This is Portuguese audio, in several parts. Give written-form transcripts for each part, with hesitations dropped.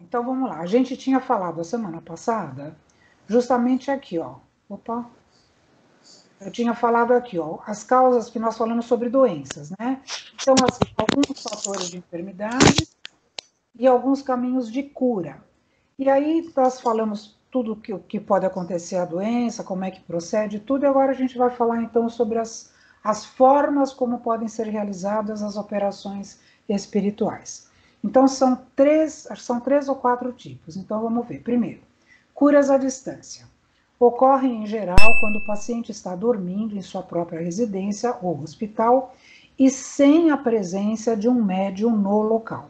Então vamos lá. A gente tinha falado a semana passada, justamente aqui, ó. Opa, eu tinha falado aqui, ó, as causas que nós falamos sobre doenças, né? Então, assim, alguns fatores de enfermidade e alguns caminhos de cura. E aí nós falamos tudo o que pode acontecer a doença, como é que procede, tudo, e agora a gente vai falar então sobre as formas como podem ser realizadas as operações espirituais. Então são três ou quatro tipos. Então vamos ver. Primeiro, curas à distância. Ocorrem em geral quando o paciente está dormindo em sua própria residência ou hospital e sem a presença de um médium no local.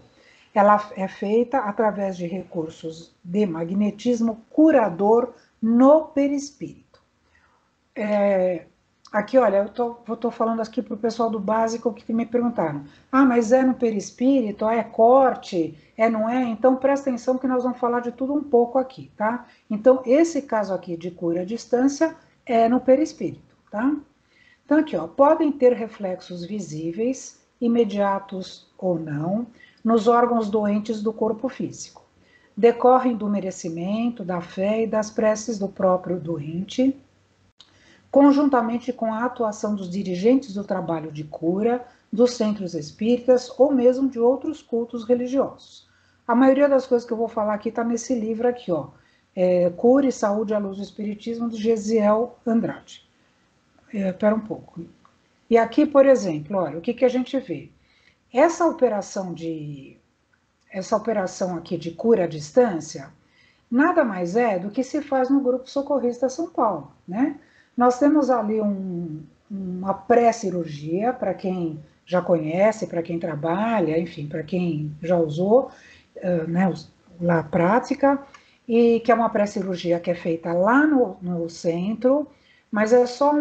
Ela é feita através de recursos de magnetismo curador no perispírito. Aqui, olha, eu estou falando aqui para o pessoal do básico que me perguntaram. Ah, mas é no perispírito? Ah, é corte? É, não é? Então, presta atenção que nós vamos falar de tudo um pouco aqui, tá? Então, esse caso aqui de cura à distância é no perispírito, tá? Então, aqui, ó, podem ter reflexos visíveis, imediatos ou não, nos órgãos doentes do corpo físico. Decorrem do merecimento, da fé e das preces do próprio doente, conjuntamente com a atuação dos dirigentes do trabalho de cura, dos centros espíritas ou mesmo de outros cultos religiosos. A maioria das coisas que eu vou falar aqui está nesse livro aqui, ó. Cura e Saúde à Luz do Espiritismo, do Gesiel Andrade. Espera um pouco. E aqui, por exemplo, olha, o que a gente vê? Essa operação aqui de cura à distância nada mais é do que se faz no Grupo Socorrista São Paulo, né? Nós temos ali uma pré-cirurgia, para quem já conhece, para quem trabalha, enfim, para quem já usou, né, a prática, e que é uma pré-cirurgia que é feita lá no centro, mas é só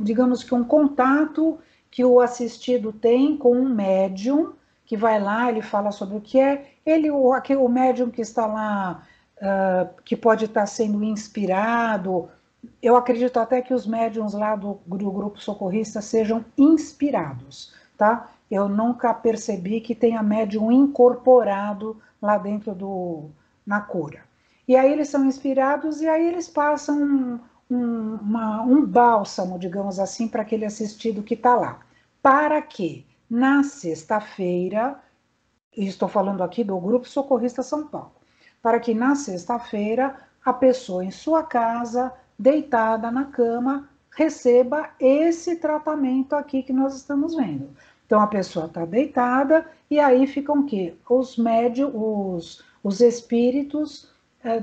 digamos que um contato que o assistido tem com um médium, que vai lá, ele fala sobre o que é, o médium que está lá, que pode estar sendo inspirado, eu acredito até que os médiums lá do grupo socorrista sejam inspirados, tá? Eu nunca percebi que tenha médium incorporado lá dentro na cura. E aí eles são inspirados e aí eles passam um bálsamo, digamos assim, para aquele assistido que está lá. Para que na sexta-feira, estou falando aqui do Grupo Socorrista São Paulo, para que na sexta-feira a pessoa em sua casa, deitada na cama, receba esse tratamento aqui que nós estamos vendo. Então a pessoa está deitada e aí ficam o quê? Os médios, os espíritos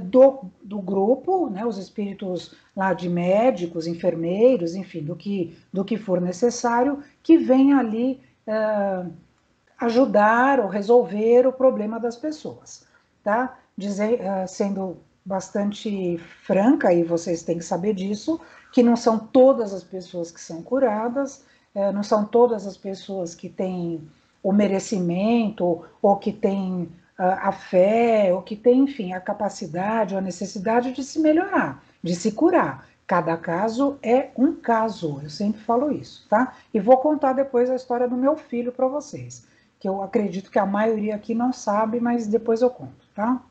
do grupo, né, os espíritos lá de médicos, enfermeiros, enfim, do que for necessário, que vem ali ajudar ou resolver o problema das pessoas, tá? Sendo bastante franca, e vocês têm que saber disso, que não são todas as pessoas que são curadas, não são todas as pessoas que têm o merecimento, ou que têm a fé, ou que têm, enfim, a capacidade ou a necessidade de se melhorar, de se curar. Cada caso é um caso, eu sempre falo isso, tá? E vou contar depois a história do meu filho para vocês, que eu acredito que a maioria aqui não sabe, mas depois eu conto, tá?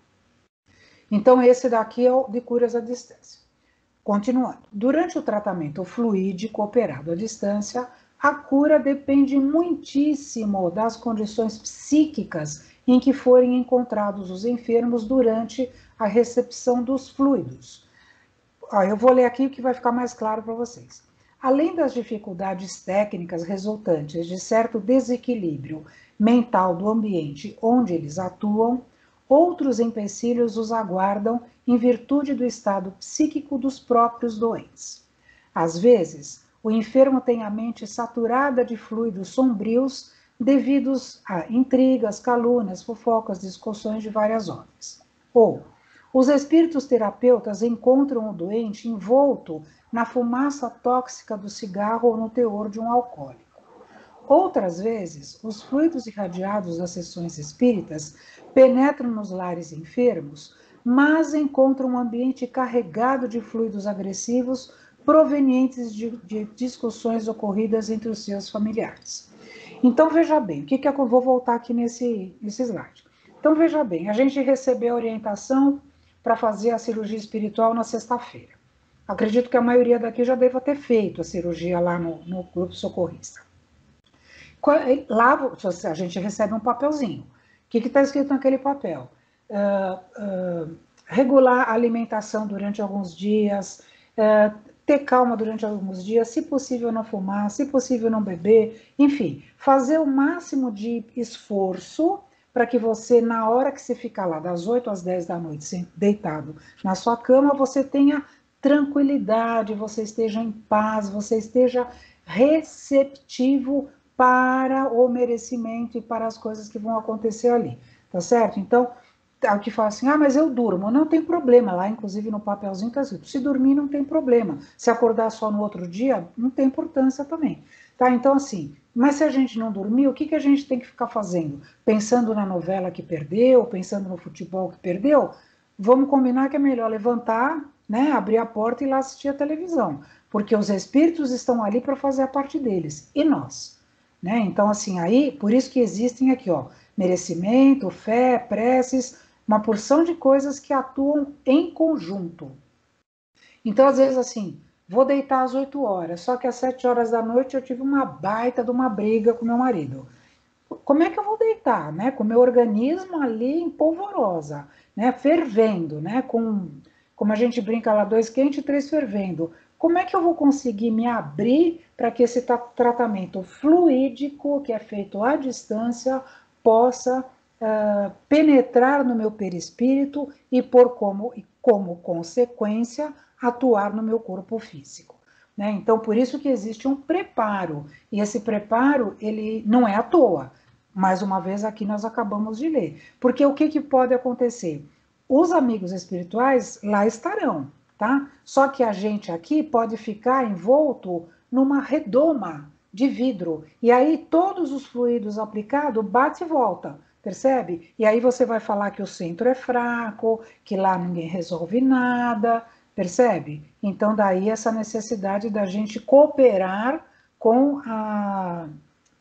Então, esse daqui é o de curas à distância. Continuando. Durante o tratamento fluídico operado à distância, a cura depende muitíssimo das condições psíquicas em que forem encontrados os enfermos durante a recepção dos fluidos. Eu vou ler aqui o que vai ficar mais claro para vocês. Além das dificuldades técnicas resultantes de certo desequilíbrio mental do ambiente onde eles atuam, outros empecilhos os aguardam em virtude do estado psíquico dos próprios doentes. Às vezes, o enfermo tem a mente saturada de fluidos sombrios devidos a intrigas, calúnias, fofocas, discussões de várias ordens. Ou, os espíritos terapeutas encontram o doente envolto na fumaça tóxica do cigarro ou no teor de um alcoólico. Outras vezes, os fluidos irradiados das sessões espíritas penetram nos lares enfermos, mas encontram um ambiente carregado de fluidos agressivos provenientes de discussões ocorridas entre os seus familiares. Então, veja bem, o que eu vou voltar aqui nesse slide. Então, veja bem, a gente recebeu orientação para fazer a cirurgia espiritual na sexta-feira. Acredito que a maioria daqui já deva ter feito a cirurgia lá no grupo socorrista. Lá a gente recebe um papelzinho. O que está escrito naquele papel? Regular a alimentação durante alguns dias, ter calma durante alguns dias, se possível não fumar, se possível não beber, enfim, fazer o máximo de esforço para que você, na hora que você ficar lá, das 8 às 10 da noite, deitado na sua cama, você tenha tranquilidade, você esteja em paz, você esteja receptivo para o merecimento e para as coisas que vão acontecer ali, tá certo? Então, o que fala assim, mas eu durmo, não tem problema, lá inclusive no papelzinho está escrito, se dormir não tem problema, se acordar só no outro dia, não tem importância também, tá? Então assim, mas se a gente não dormir, o que a gente tem que ficar fazendo? Pensando na novela que perdeu, pensando no futebol que perdeu? Vamos combinar que é melhor levantar, né, abrir a porta e ir lá assistir a televisão, porque os espíritos estão ali para fazer a parte deles, e nós, né? Então assim, aí, por isso que existem aqui, ó, merecimento, fé, preces, uma porção de coisas que atuam em conjunto. Então, às vezes, assim, vou deitar às 8 horas, só que às 7 horas da noite eu tive uma baita de uma briga com meu marido. Como é que eu vou deitar, né? Com o meu organismo ali em polvorosa, né? Fervendo, né? Como a gente brinca lá, 2 quentes e 3 fervendo. Como é que eu vou conseguir me abrir para que esse tratamento fluídico, que é feito à distância, possa penetrar no meu perispírito e como consequência, atuar no meu corpo físico? Né? Então, por isso que existe um preparo, e esse preparo, ele não é à toa. Mais uma vez, aqui nós acabamos de ler. Porque o que pode acontecer? Os amigos espirituais lá estarão, tá? Só que a gente aqui pode ficar envolto numa redoma de vidro, e aí todos os fluidos aplicados bate e volta, percebe? E aí você vai falar que o centro é fraco, que lá ninguém resolve nada, percebe? Então, daí essa necessidade da gente cooperar com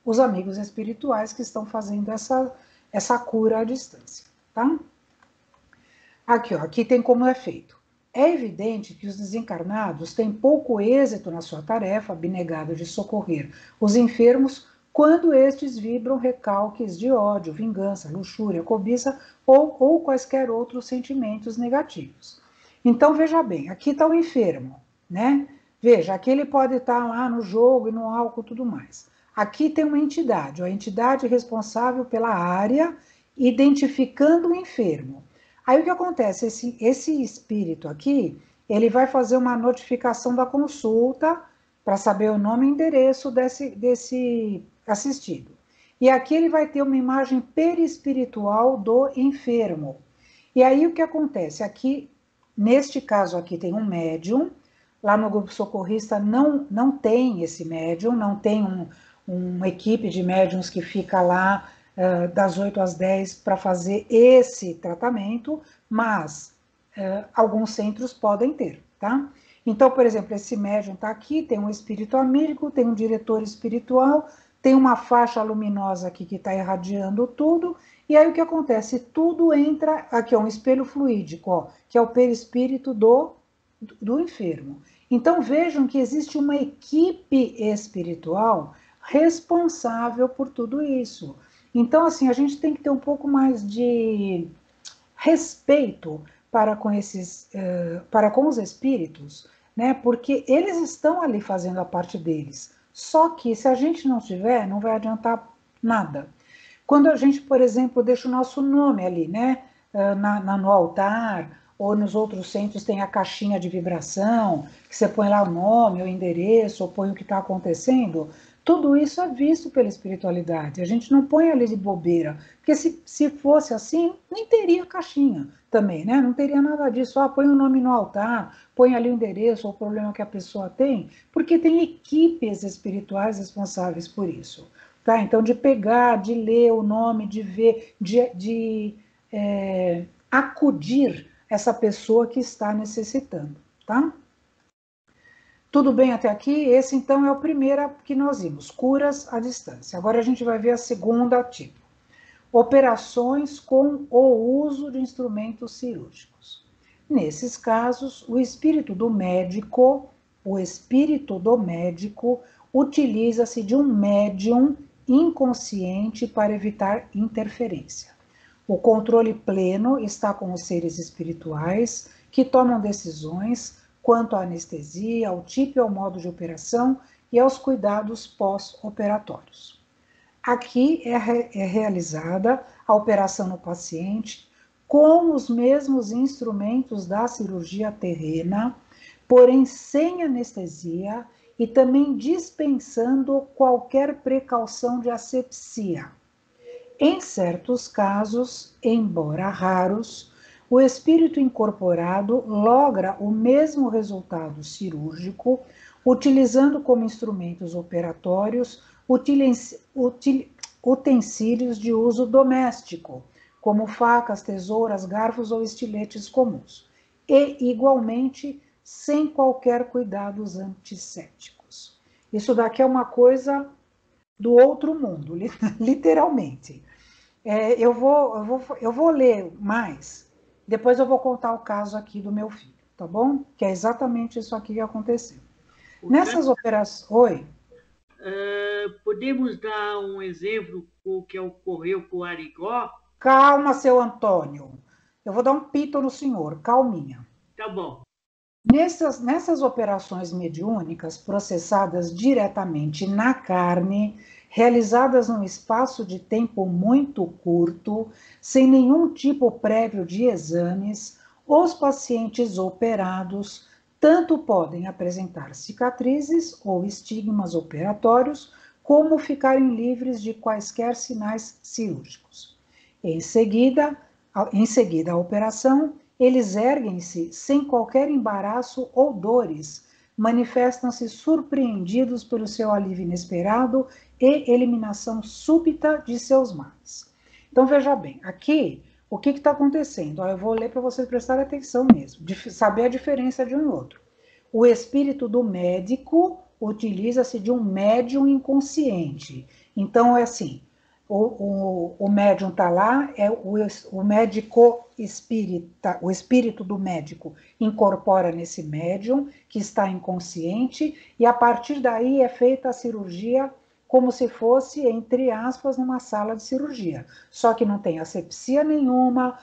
os amigos espirituais que estão fazendo essa cura à distância, tá? Aqui, ó, aqui tem como é feito. É evidente que os desencarnados têm pouco êxito na sua tarefa abnegada de socorrer os enfermos quando estes vibram recalques de ódio, vingança, luxúria, cobiça ou quaisquer outros sentimentos negativos. Então, veja bem, aqui está o enfermo, né? Veja, aqui ele pode estar lá no jogo e no álcool e tudo mais. Aqui tem uma entidade, a entidade responsável pela área, identificando o enfermo. Aí o que acontece? Esse espírito aqui, ele vai fazer uma notificação da consulta para saber o nome e endereço desse assistido. E aqui ele vai ter uma imagem perispiritual do enfermo. E aí o que acontece? Aqui, neste caso aqui, tem um médium. Lá no grupo socorrista não tem esse médium, não tem uma equipe de médiums que fica lá das 8 às 10 para fazer esse tratamento, mas alguns centros podem ter, tá? Então, por exemplo, esse médium está aqui, tem um espírito amigo, tem um diretor espiritual, tem uma faixa luminosa aqui que está irradiando tudo, e aí o que acontece? Tudo entra, aqui é um espelho fluídico, ó, que é o perispírito do enfermo. Então vejam que existe uma equipe espiritual responsável por tudo isso. Então, assim, a gente tem que ter um pouco mais de respeito para com os espíritos, né? Porque eles estão ali fazendo a parte deles. Só que se a gente não tiver, não vai adiantar nada. Quando a gente, por exemplo, deixa o nosso nome ali, né? No altar, ou nos outros centros tem a caixinha de vibração, que você põe lá o nome, o endereço, ou põe o que está acontecendo. Tudo isso é visto pela espiritualidade. A gente não põe ali de bobeira, porque se fosse assim, nem teria caixinha também, né? Não teria nada disso. Põe o nome no altar, põe ali o endereço ou o problema que a pessoa tem, porque tem equipes espirituais responsáveis por isso. Tá? Então, de pegar, de ler o nome, de ver, de acudir essa pessoa que está necessitando, tá? Tudo bem até aqui? Esse, então, é o primeiro que nós vimos, curas à distância. Agora a gente vai ver a segunda tipo. operações com o uso de instrumentos cirúrgicos. Nesses casos, o espírito do médico utiliza-se de um médium inconsciente para evitar interferência. O controle pleno está com os seres espirituais, que tomam decisões quanto à anestesia, ao tipo e ao modo de operação e aos cuidados pós-operatórios. Aqui é realizada a operação no paciente com os mesmos instrumentos da cirurgia terrena, porém sem anestesia e também dispensando qualquer precaução de asepsia. Em certos casos, embora raros, o espírito incorporado logra o mesmo resultado cirúrgico, utilizando como instrumentos operatórios utensílios de uso doméstico, como facas, tesouras, garfos ou estiletes comuns, e, igualmente, sem qualquer cuidados antissépticos. Isso daqui é uma coisa do outro mundo, literalmente. Eu vou ler mais, depois eu vou contar o caso aqui do meu filho, tá bom? Que é exatamente isso aqui que aconteceu. Nessas operações... Oi? Podemos dar um exemplo do que ocorreu com o Arigó? Calma, seu Antônio. Eu vou dar um pito no senhor, calminha. Tá bom. Nessas operações mediúnicas processadas diretamente na carne, realizadas num espaço de tempo muito curto, sem nenhum tipo prévio de exames, os pacientes operados tanto podem apresentar cicatrizes ou estigmas operatórios, como ficarem livres de quaisquer sinais cirúrgicos. Em seguida a operação, eles erguem-se sem qualquer embaraço ou dores, manifestam-se surpreendidos pelo seu alívio inesperado e eliminação súbita de seus males. Então, veja bem, aqui, o que está acontecendo? Eu vou ler para vocês prestarem atenção mesmo, de saber a diferença de um e outro. O espírito do médico utiliza-se de um médium inconsciente. Então, é assim, o médium está lá, o médico espírita, o espírito do médico incorpora nesse médium, que está inconsciente, e a partir daí é feita a cirurgia como se fosse, entre aspas, numa sala de cirurgia. Só que não tem asepsia nenhuma,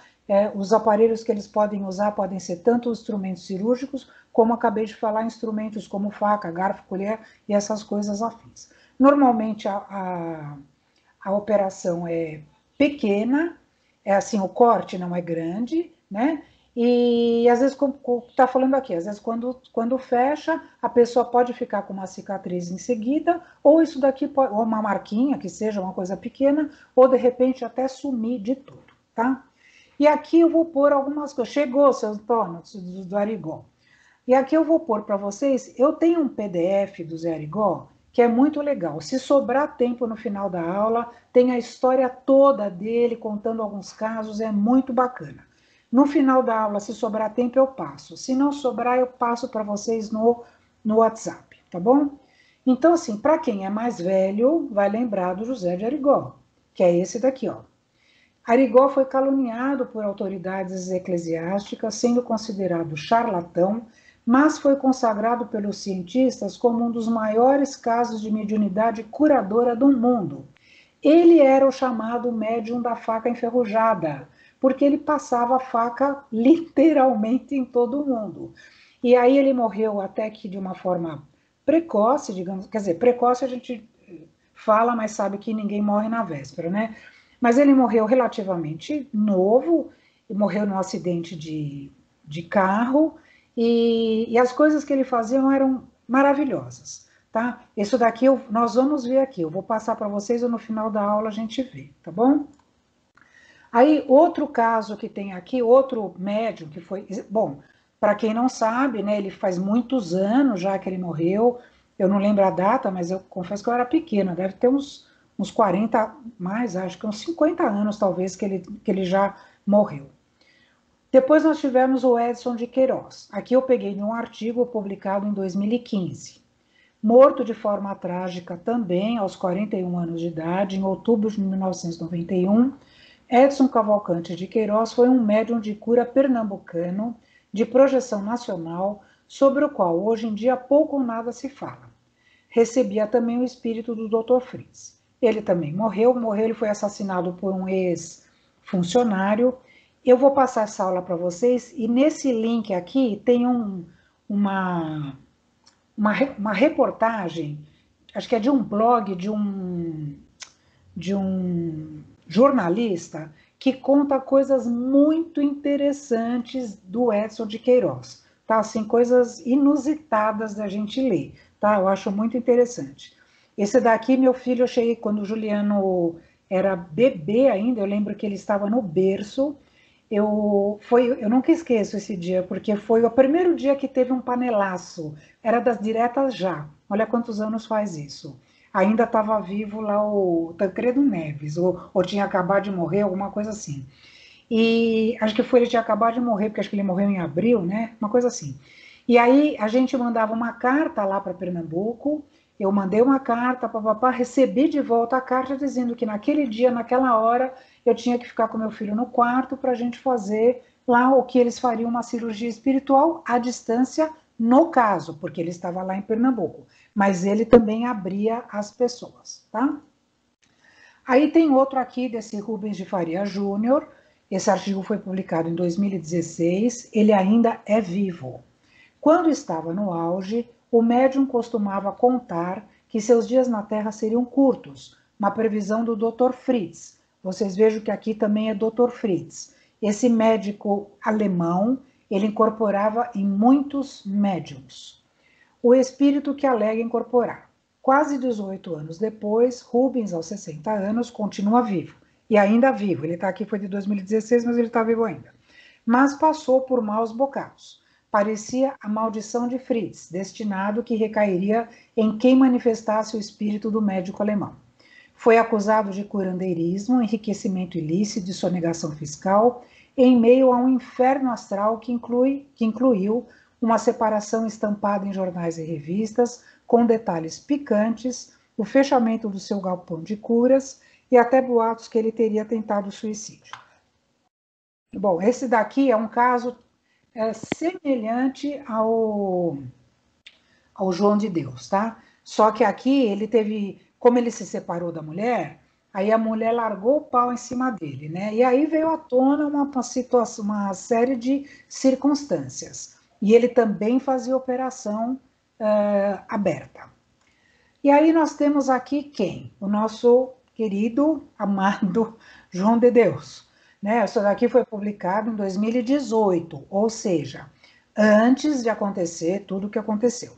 os aparelhos que eles podem usar podem ser tanto instrumentos cirúrgicos, como acabei de falar, instrumentos como faca, garfo, colher e essas coisas afins. Normalmente a operação é pequena, é assim, o corte não é grande, né? E às vezes, como está falando aqui, às vezes quando fecha, a pessoa pode ficar com uma cicatriz em seguida, ou isso daqui, ou uma marquinha, que seja uma coisa pequena, ou de repente até sumir de tudo, tá? E aqui eu vou pôr algumas coisas. Chegou, seu Antônio, do Arigó. E aqui eu vou pôr para vocês, eu tenho um PDF do Zé Arigó, que é muito legal. Se sobrar tempo no final da aula, tem a história toda dele, contando alguns casos, é muito bacana. No final da aula, se sobrar tempo, eu passo. Se não sobrar, eu passo para vocês no WhatsApp, tá bom? Então, assim, para quem é mais velho, vai lembrar do José de Arigó, que é esse daqui, ó. Arigó foi caluniado por autoridades eclesiásticas, sendo considerado charlatão, mas foi consagrado pelos cientistas como um dos maiores casos de mediunidade curadora do mundo. Ele era o chamado médium da faca enferrujada, porque ele passava a faca literalmente em todo mundo. E aí ele morreu até que de uma forma precoce, digamos, quer dizer, precoce a gente fala, mas sabe que ninguém morre na véspera, né? Mas ele morreu relativamente novo, morreu num acidente de carro, e as coisas que ele fazia eram maravilhosas, tá? Isso daqui nós vamos ver aqui, eu vou passar para vocês e no final da aula a gente vê, tá bom? Aí, outro caso que tem aqui, outro médium que foi... Bom, para quem não sabe, né, ele faz muitos anos já que ele morreu, eu não lembro a data, mas eu confesso que eu era pequena, deve ter uns 40, mais, acho que uns 50 anos talvez que ele já morreu. Depois nós tivemos o Edson de Queiroz. Aqui eu peguei de um artigo publicado em 2015. Morto de forma trágica também, aos 41 anos de idade, em outubro de 1991, Edson Cavalcante de Queiroz foi um médium de cura pernambucano, de projeção nacional, sobre o qual hoje em dia pouco ou nada se fala. Recebia também o espírito do Dr. Fritz. Ele também morreu, ele foi assassinado por um ex-funcionário. Eu vou passar essa aula para vocês, e nesse link aqui tem uma, uma reportagem, acho que é de um blog de um jornalista que conta coisas muito interessantes do Edson de Queiroz, tá? Assim, coisas inusitadas da gente ler, tá? Eu acho muito interessante. Esse daqui, meu filho, eu cheguei quando o Juliano era bebê ainda, eu lembro que ele estava no berço. Eu nunca esqueço esse dia, porque foi o primeiro dia que teve um panelaço. Era das diretas já. Olha quantos anos faz isso. Ainda estava vivo lá o Tancredo Neves, ou tinha acabado de morrer, alguma coisa assim. E acho que foi, ele tinha acabado de morrer, porque acho que ele morreu em abril, né? Uma coisa assim. E aí a gente mandava uma carta lá para Pernambuco, eu mandei uma carta, papapá, recebi de volta a carta dizendo que naquele dia, naquela hora, eu tinha que ficar com meu filho no quarto para a gente fazer lá o que eles fariam, uma cirurgia espiritual à distância, no caso, porque ele estava lá em Pernambuco. Mas ele também abria as pessoas, tá? Aí tem outro aqui desse Rubens de Faria Júnior. Esse artigo foi publicado em 2016. Ele ainda é vivo. Quando estava no auge, o médium costumava contar que seus dias na Terra seriam curtos, uma previsão do Dr. Fritz. Vocês vejam que aqui também é Dr. Fritz. Esse médico alemão, ele incorporava em muitos médiums o espírito que alega incorporar. Quase 18 anos depois, Rubens, aos 60 anos, continua vivo. E ainda vivo. Ele está aqui, foi de 2016, mas ele está vivo ainda. Mas passou por maus bocados. Parecia a maldição de Fritz, destinado que recairia em quem manifestasse o espírito do médico alemão. Foi acusado de curandeirismo, enriquecimento ilícito e sonegação fiscal, em meio a um inferno astral que incluiu uma separação estampada em jornais e revistas, com detalhes picantes, o fechamento do seu galpão de curas e até boatos que ele teria tentado suicídio. Bom, esse daqui é um caso semelhante ao João de Deus, tá? Só que aqui ele teve, como ele se separou da mulher, aí a mulher largou o pau em cima dele, né? E aí veio à tona uma situação, uma série de circunstâncias. E ele também fazia operação aberta. E aí nós temos aqui quem? O nosso querido, amado João de Deus. Né? Isso daqui foi publicado em 2018, ou seja, antes de acontecer tudo o que aconteceu.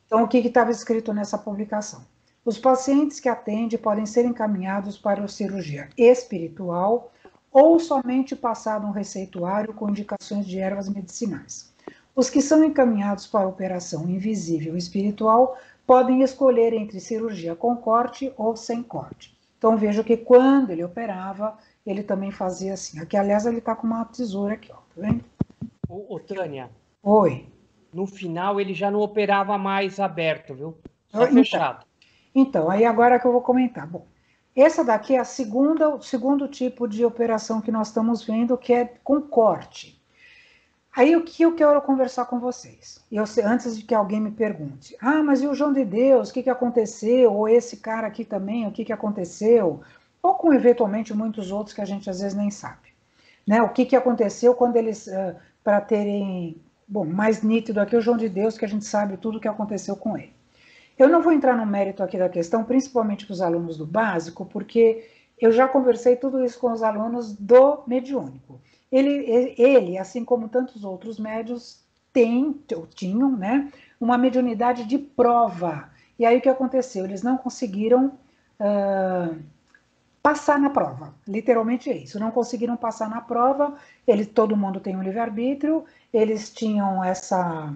Então, o que estava escrito nessa publicação? Os pacientes que atende podem ser encaminhados para a cirurgia espiritual ou somente passado um receituário com indicações de ervas medicinais. Os que são encaminhados para a operação invisível espiritual podem escolher entre cirurgia com corte ou sem corte. Então, vejo que quando ele operava, ele também fazia assim. Aqui, aliás, ele está com uma tesoura aqui, ó, tá vendo? Ô, Tânia. Oi. No final, ele já não operava mais aberto, viu? Só fechado. Então, aí agora que eu vou comentar. Bom, essa daqui é o segundo tipo de operação que nós estamos vendo, que é com corte. Aí o que eu quero conversar com vocês? Antes de que alguém me pergunte, mas e o João de Deus, o que aconteceu? Ou esse cara aqui também, o que aconteceu? Ou com, eventualmente, muitos outros que a gente às vezes nem sabe. Né? O que aconteceu quando eles, para terem, bom, mais nítido aqui, o João de Deus, que a gente sabe tudo o que aconteceu com ele. Eu não vou entrar no mérito aqui da questão, principalmente com os alunos do básico, porque eu já conversei tudo isso com os alunos do mediúnico. Ele, assim como tantos outros médios, tinham, né, uma mediunidade de prova. E aí o que aconteceu? Eles não conseguiram passar na prova. Literalmente é isso. Não conseguiram passar na prova. Todo mundo tem um livre-arbítrio. Eles tinham essa...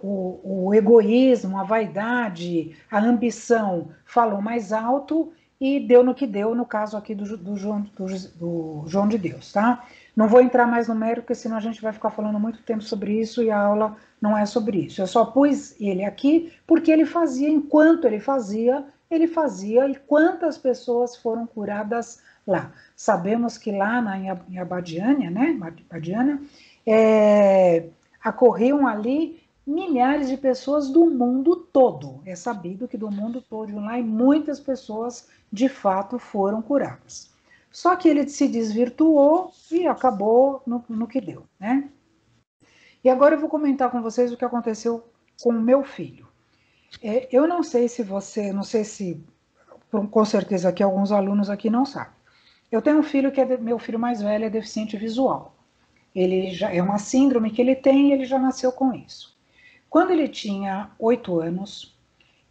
o egoísmo, a vaidade, a ambição falou mais alto e deu no que deu, no caso aqui do João de Deus, tá? Não vou entrar mais no mérito, porque senão a gente vai ficar falando muito tempo sobre isso e a aula não é sobre isso. Eu só pus ele aqui porque ele fazia, enquanto ele fazia, e quantas pessoas foram curadas lá. Sabemos que lá em Abadiânia, né, Abadiânia, acorriam ali milhares de pessoas do mundo todo. É sabido que do mundo todo iam lá e muitas pessoas, de fato, foram curadas. Só que ele se desvirtuou e acabou no que deu, né? E agora eu vou comentar com vocês o que aconteceu com o meu filho. Eu não sei se você, não sei se, com certeza aqui alguns alunos aqui não sabem. Eu tenho um filho que meu filho mais velho é deficiente visual. Ele já é uma síndrome que ele tem e ele já nasceu com isso. Quando ele tinha 8 anos,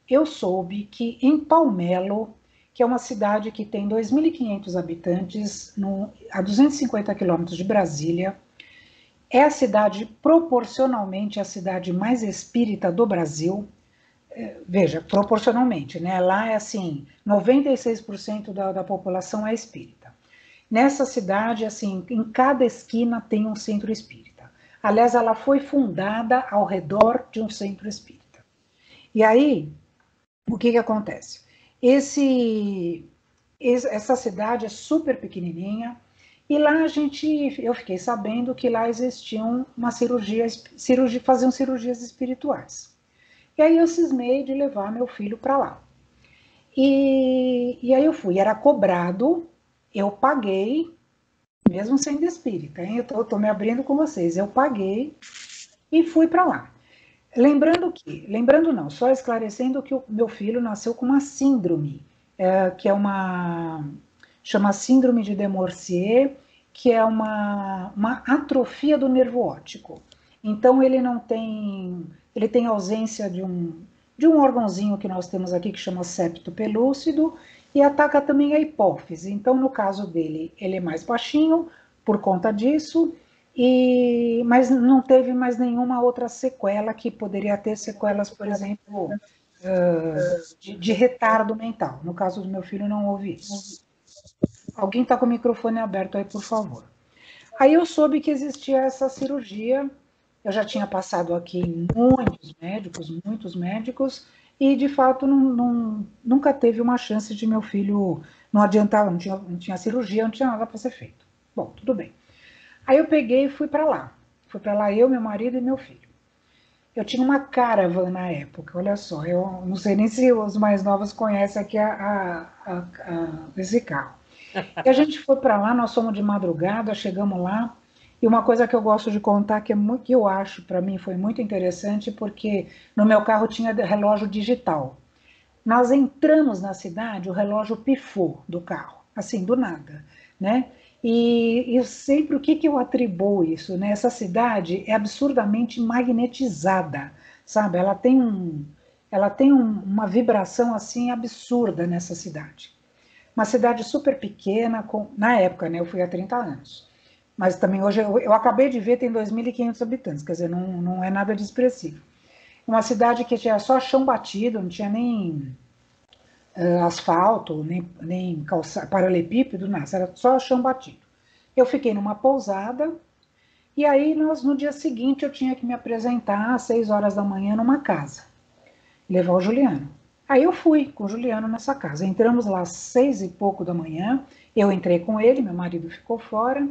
eu soube que em Palmelo, que é uma cidade que tem 2.500 habitantes, a 250 quilômetros de Brasília, é a cidade, proporcionalmente, a cidade mais espírita do Brasil. Veja, proporcionalmente, né? Lá é assim, 96% da população é espírita. Nessa cidade, assim, em cada esquina tem um centro espírita. Aliás, ela foi fundada ao redor de um centro espírita. E aí, o que acontece? Essa cidade é super pequenininha, e lá eu fiquei sabendo que lá existiam faziam cirurgias espirituais. E aí eu cismei de levar meu filho para lá. E aí eu fui, era cobrado, eu paguei, mesmo sendo espírita, hein? Eu estou me abrindo com vocês, eu paguei e fui para lá. Lembrando não, só esclarecendo que o meu filho nasceu com uma síndrome, que é chama síndrome de de Morsier, que é uma atrofia do nervo óptico. Então ele tem ausência de um órgãozinho que nós temos aqui que chama septo pelúcido e ataca também a hipófise. Então, no caso dele, ele é mais baixinho por conta disso, mas não teve mais nenhuma outra sequela que poderia ter sequelas, por exemplo, de retardo mental. No caso do meu filho, não houve isso. Alguém está com o microfone aberto aí, por favor. Aí eu soube que existia essa cirurgia, eu já tinha passado aqui em muitos médicos, e de fato nunca teve uma chance de meu filho, não adiantava, não tinha cirurgia, não tinha nada para ser feito. Bom, tudo bem. Aí eu peguei e fui para lá. Fui para lá eu, meu marido e meu filho. Eu tinha uma Caravan na época, olha só, eu não sei nem se os mais novos conhecem aqui esse carro. E a gente foi para lá, nós fomos de madrugada, chegamos lá, e uma coisa que eu gosto de contar, que eu acho, para mim, foi muito interessante, porque no meu carro tinha relógio digital. Nós entramos na cidade, o relógio pifou do carro, assim, do nada, né? E eu sempre, o que eu atribuo isso, né? Essa cidade é absurdamente magnetizada, sabe? Ela tem uma vibração, assim, absurda nessa cidade. Uma cidade super pequena, na época, né? Eu fui há 30 anos. Mas também hoje, eu acabei de ver, tem 2.500 habitantes, quer dizer, não é nada de expressivo. Uma cidade que tinha só chão batido, não tinha nem asfalto, nem paralelepípedo, nada, era só chão batido. Eu fiquei numa pousada, e aí no dia seguinte eu tinha que me apresentar às 6 horas da manhã numa casa, levar o Juliano. Aí eu fui com o Juliano nessa casa, entramos lá às 6 e pouco da manhã, eu entrei com ele, meu marido ficou fora,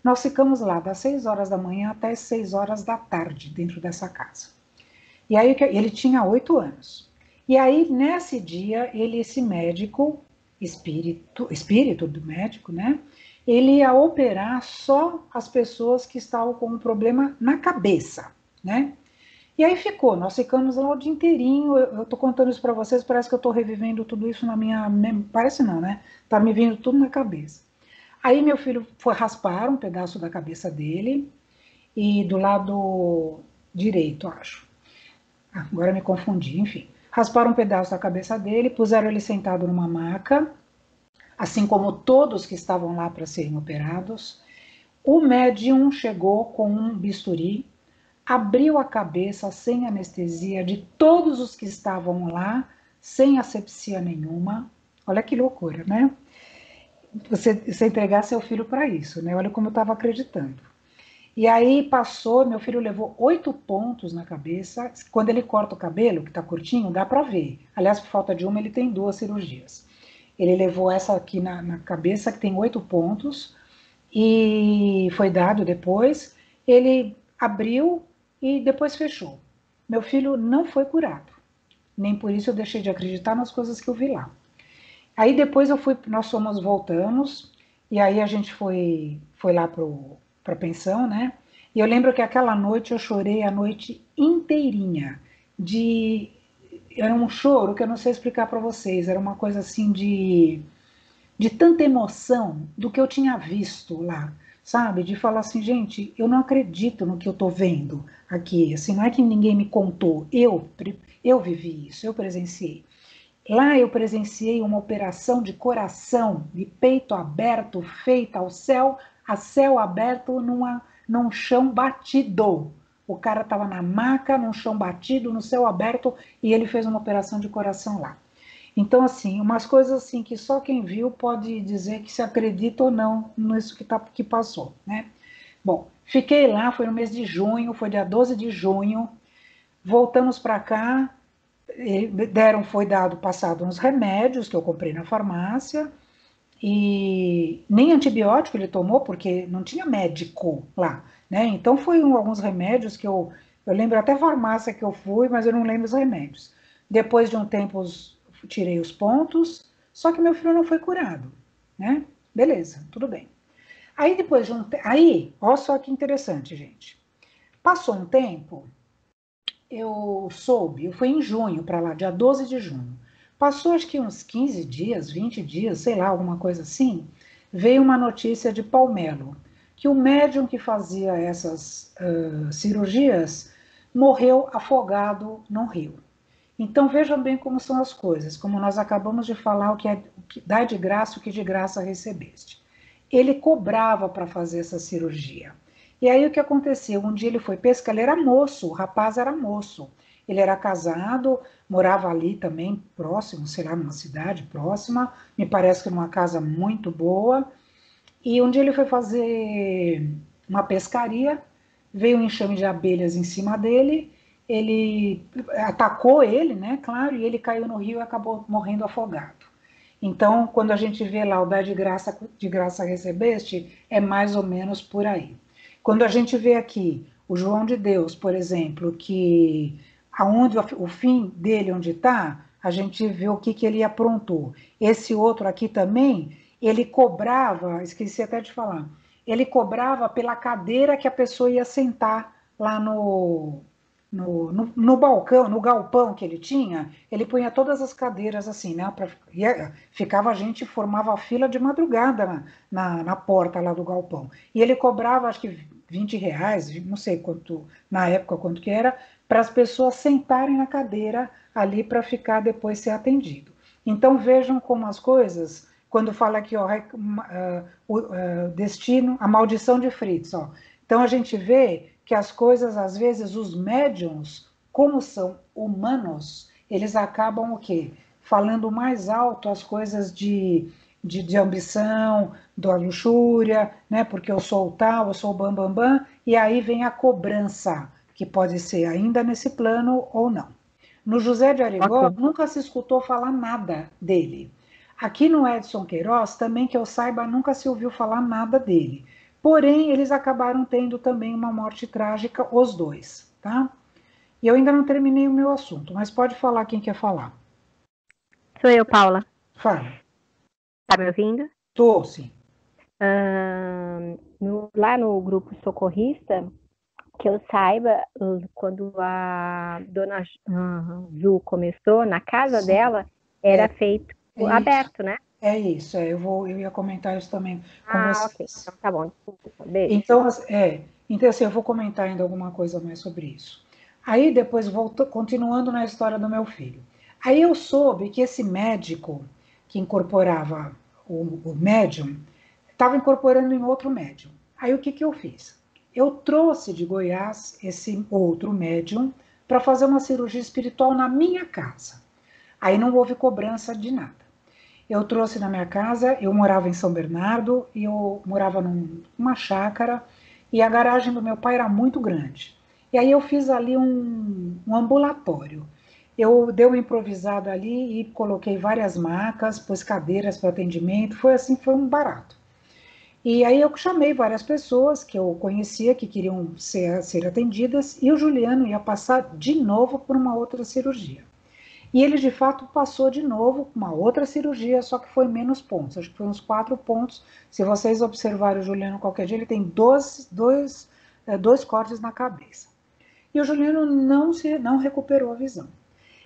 nós ficamos lá das 6 horas da manhã até as 6 horas da tarde, dentro dessa casa. E aí ele tinha 8 anos. E aí, nesse dia, esse médico, espírito do médico, né? Ele ia operar só as pessoas que estavam com um problema na cabeça, né? E aí nós ficamos lá o dia inteirinho, eu tô contando isso para vocês, parece que eu tô revivendo tudo isso na minha... Parece não, né? Tá me vindo tudo na cabeça. Aí meu filho foi raspar um pedaço da cabeça dele, e do lado direito, acho. Agora me confundi, enfim. Rasparam um pedaço da cabeça dele, puseram ele sentado numa maca, assim como todos que estavam lá para serem operados. O médium chegou com um bisturi, abriu a cabeça sem anestesia de todos os que estavam lá, sem asepsia nenhuma. Olha que loucura, né? Você entregar seu filho para isso, né? Olha como eu estava acreditando. E aí meu filho levou 8 pontos na cabeça. Quando ele corta o cabelo, que está curtinho, dá para ver. Aliás, por falta de uma, ele tem 2 cirurgias. Ele levou essa aqui na cabeça, que tem 8 pontos, e foi dado depois. Ele abriu e depois fechou. Meu filho não foi curado. Nem por isso eu deixei de acreditar nas coisas que eu vi lá. Aí depois nós voltamos, e aí a gente foi lá para a pensão, né? E eu lembro que aquela noite eu chorei a noite inteirinha. Era um choro que eu não sei explicar para vocês, era uma coisa assim de tanta emoção do que eu tinha visto lá, sabe? De falar assim, gente, eu não acredito no que eu tô vendo aqui, assim, não é que ninguém me contou, eu vivi isso, eu presenciei. Lá eu presenciei uma operação de coração, de peito aberto, feita a céu aberto num chão batido. O cara estava na maca, num chão batido, no céu aberto, e ele fez uma operação de coração lá. Então, assim, umas coisas assim que só quem viu pode dizer que se acredita ou não nisso que passou, né? Bom, fiquei lá, foi no mês de junho, foi dia 12 de junho, voltamos para cá, passado uns remédios que eu comprei na farmácia, e nem antibiótico ele tomou, porque não tinha médico lá, né? Então foi alguns remédios que eu lembro até a farmácia que eu fui, mas eu não lembro os remédios. Depois de um tempo tirei os pontos, só que meu filho não foi curado, né? Beleza, tudo bem. Aí depois de olha só que interessante, gente. Passou um tempo, eu fui em junho para lá, dia 12 de junho. Passou acho que uns 15 dias, 20 dias, sei lá, alguma coisa assim, veio uma notícia de Palmelo, que o médium que fazia essas cirurgias morreu afogado num rio. Então vejam bem como são as coisas, como nós acabamos de falar, o que dá de graça, o que de graça recebeste. Ele cobrava para fazer essa cirurgia. E aí o que aconteceu? Um dia ele foi pescar, ele era moço, o rapaz era moço. Ele era casado, morava ali também próximo, sei lá, numa cidade próxima, me parece que numa casa muito boa. E um dia ele foi fazer uma pescaria, veio um enxame de abelhas em cima dele, ele atacou ele, né, claro, e ele caiu no rio e acabou morrendo afogado. Então, quando a gente vê lá o dar de graça recebeste, é mais ou menos por aí. Quando a gente vê aqui o João de Deus, por exemplo, que aonde o fim dele onde está, a gente vê o que ele aprontou. Esse outro aqui também, ele cobrava, esqueci até de falar, ele cobrava pela cadeira que a pessoa ia sentar lá no balcão, no galpão que ele tinha, ele punha todas as cadeiras assim, né? Ficava a gente, formava a fila de madrugada na porta lá do galpão. E ele cobrava, acho que R$ 20, não sei quanto, na época quanto que era, para as pessoas sentarem na cadeira ali para ficar depois ser atendido. Então vejam como as coisas, quando fala aqui, ó, destino, a maldição de Fritz, ó. Então a gente vê que as coisas, às vezes, os médiums, como são humanos, eles acabam o quê? Falando mais alto as coisas de ambição, da luxúria, né? Porque eu sou o tal, eu sou o bam, bam, bam, e aí vem a cobrança, que pode ser ainda nesse plano ou não. No José de Arigó, okay, nunca se escutou falar nada dele. Aqui no Edson Queiroz, também que eu saiba, nunca se ouviu falar nada dele. Porém, eles acabaram tendo também uma morte trágica, os dois, tá? E eu ainda não terminei o meu assunto, mas pode falar quem quer falar. Sou eu, Paula. Fala. Tá me ouvindo? Tô, sim. Lá no grupo socorrista, que eu saiba, quando a dona Ju começou, na casa sim, dela, era feito aberto, né? É isso, eu ia comentar isso também com vocês. Ok, então tá bom, desculpa, beijo. Então assim, eu vou comentar ainda alguma coisa mais sobre isso. Aí depois, continuando na história do meu filho. Aí eu soube que esse médico que incorporava o médium, estava incorporando em outro médium. Aí o que eu fiz? Eu trouxe de Goiás esse outro médium para fazer uma cirurgia espiritual na minha casa. Aí não houve cobrança de nada. Eu trouxe na minha casa, eu morava em São Bernardo, e eu morava numa chácara, e a garagem do meu pai era muito grande. E aí eu fiz ali um ambulatório. eu dei uma improvisada ali e coloquei várias macas, pus cadeiras para atendimento, foi assim, foi um barato. E aí eu chamei várias pessoas que eu conhecia, que queriam ser atendidas, e o Juliano ia passar de novo por uma outra cirurgia. E ele, de fato, passou de novo com uma outra cirurgia, só que foi menos pontos, acho que foi uns 4 pontos. Se vocês observarem o Juliano qualquer dia, ele tem dois cortes na cabeça. E o Juliano não recuperou a visão.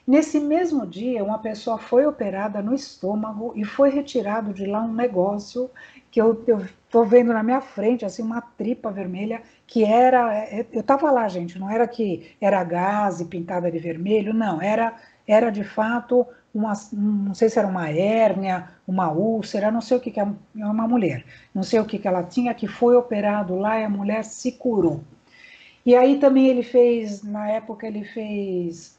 Nesse mesmo dia, uma pessoa foi operada no estômago e foi retirado de lá um negócio que eu estou vendo na minha frente, assim, uma tripa vermelha, que era... Eu estava lá, gente, não era que era gás e pintada de vermelho, não, era de fato, não sei se era uma hérnia, uma úlcera, não sei o que é uma mulher, não sei o que ela tinha, que foi operado lá e a mulher se curou. E aí também ele fez, na época ele fez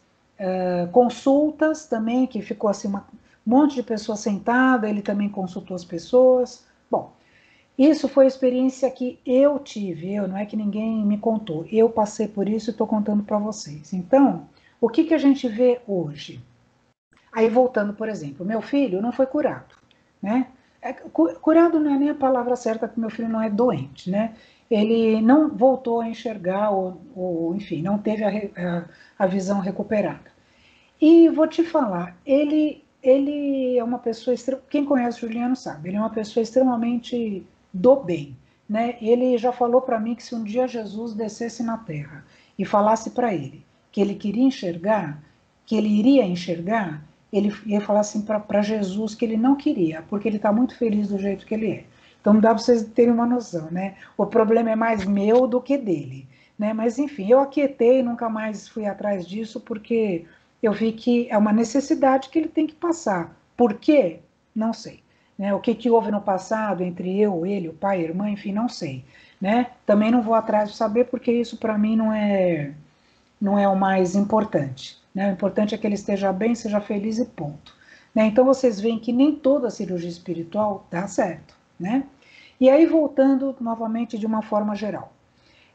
consultas também, que ficou assim um monte de pessoas sentada, ele também consultou as pessoas. Bom, isso foi a experiência que eu tive, não é que ninguém me contou, eu passei por isso e estou contando para vocês. Então, o que a gente vê hoje? Aí voltando, por exemplo, meu filho não foi curado, né? Curado não é nem a palavra certa, porque meu filho não é doente, né? Ele não voltou a enxergar, ou enfim, não teve a visão recuperada. E vou te falar, ele é uma pessoa, quem conhece o Juliano sabe, ele é uma pessoa extremamente do bem, né? Ele já falou para mim que se um dia Jesus descesse na Terra e falasse para ele que ele queria enxergar, que ele iria enxergar, ele ia falar assim para Jesus que ele não queria, porque ele está muito feliz do jeito que ele é. Então dá para vocês terem uma noção, né? O problema é mais meu do que dele, né? Mas enfim, eu aquietei, nunca mais fui atrás disso, porque eu vi que é uma necessidade que ele tem que passar. Por quê? Não sei. Né? O que houve no passado entre eu, ele, o pai, a irmã, enfim, não sei. Né? Também não vou atrás de saber, porque isso para mim não é o mais importante. Né? O importante é que ele esteja bem, seja feliz e ponto. Né? Então vocês veem que nem toda cirurgia espiritual dá certo. Né? E aí, voltando novamente de uma forma geral.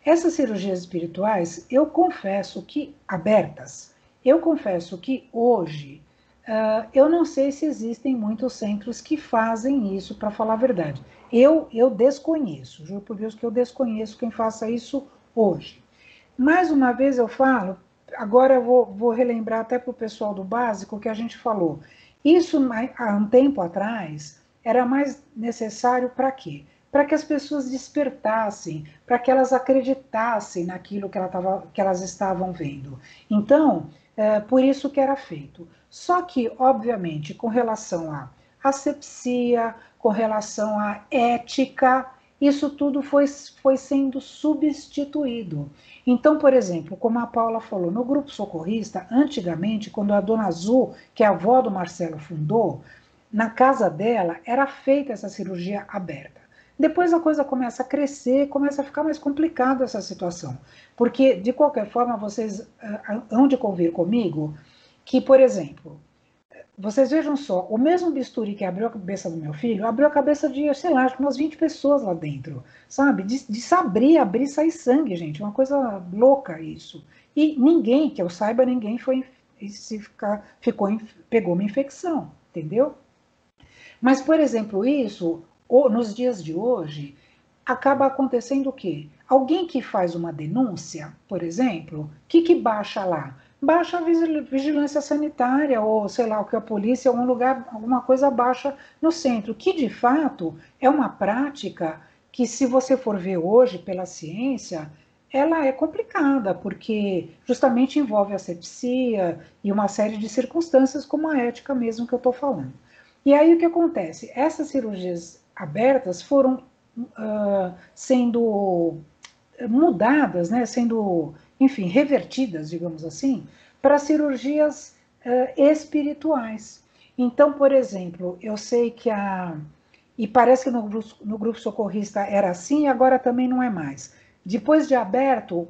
Essas cirurgias espirituais, eu confesso que, abertas, eu confesso que hoje, eu não sei se existem muitos centros que fazem isso, para falar a verdade. Eu desconheço, juro por Deus que eu desconheço quem faça isso hoje. Mais uma vez eu falo, agora eu vou relembrar até para o pessoal do básico que a gente falou. Isso, há um tempo atrás, era mais necessário para quê? Para que as pessoas despertassem, para que elas acreditassem naquilo que elas estavam vendo. Então, por isso que era feito. Só que, obviamente, com relação à asepsia, com relação à ética, isso tudo foi sendo substituído. Então, por exemplo, como a Paula falou, no grupo socorrista, antigamente, quando a dona Azul, que é a avó do Marcelo, fundou, na casa dela era feita essa cirurgia aberta. Depois a coisa começa a crescer, começa a ficar mais complicada essa situação. Porque, de qualquer forma, vocês hão de convir comigo que, por exemplo, vocês vejam só, o mesmo bisturi que abriu a cabeça do meu filho, abriu a cabeça de, sei lá, umas 20 pessoas lá dentro, sabe? De se abrir e sair sangue, gente, uma coisa louca isso. E ninguém, que eu saiba, ninguém pegou uma infecção, entendeu? Mas, por exemplo, isso, nos dias de hoje, acaba acontecendo o quê? Alguém que faz uma denúncia, por exemplo, o que baixa lá? Baixa a vigilância sanitária, ou sei lá, o que a polícia, algum lugar, alguma coisa baixa no centro, que de fato é uma prática que, se você for ver hoje pela ciência, ela é complicada, porque justamente envolve asepsia e uma série de circunstâncias, como a ética mesmo que eu estou falando. E aí o que acontece? Essas cirurgias abertas foram sendo mudadas, né, sendo, enfim, revertidas, digamos assim, para cirurgias espirituais. Então, por exemplo, eu sei que e parece que no grupo socorrista era assim, e agora também não é mais. Depois de aberto,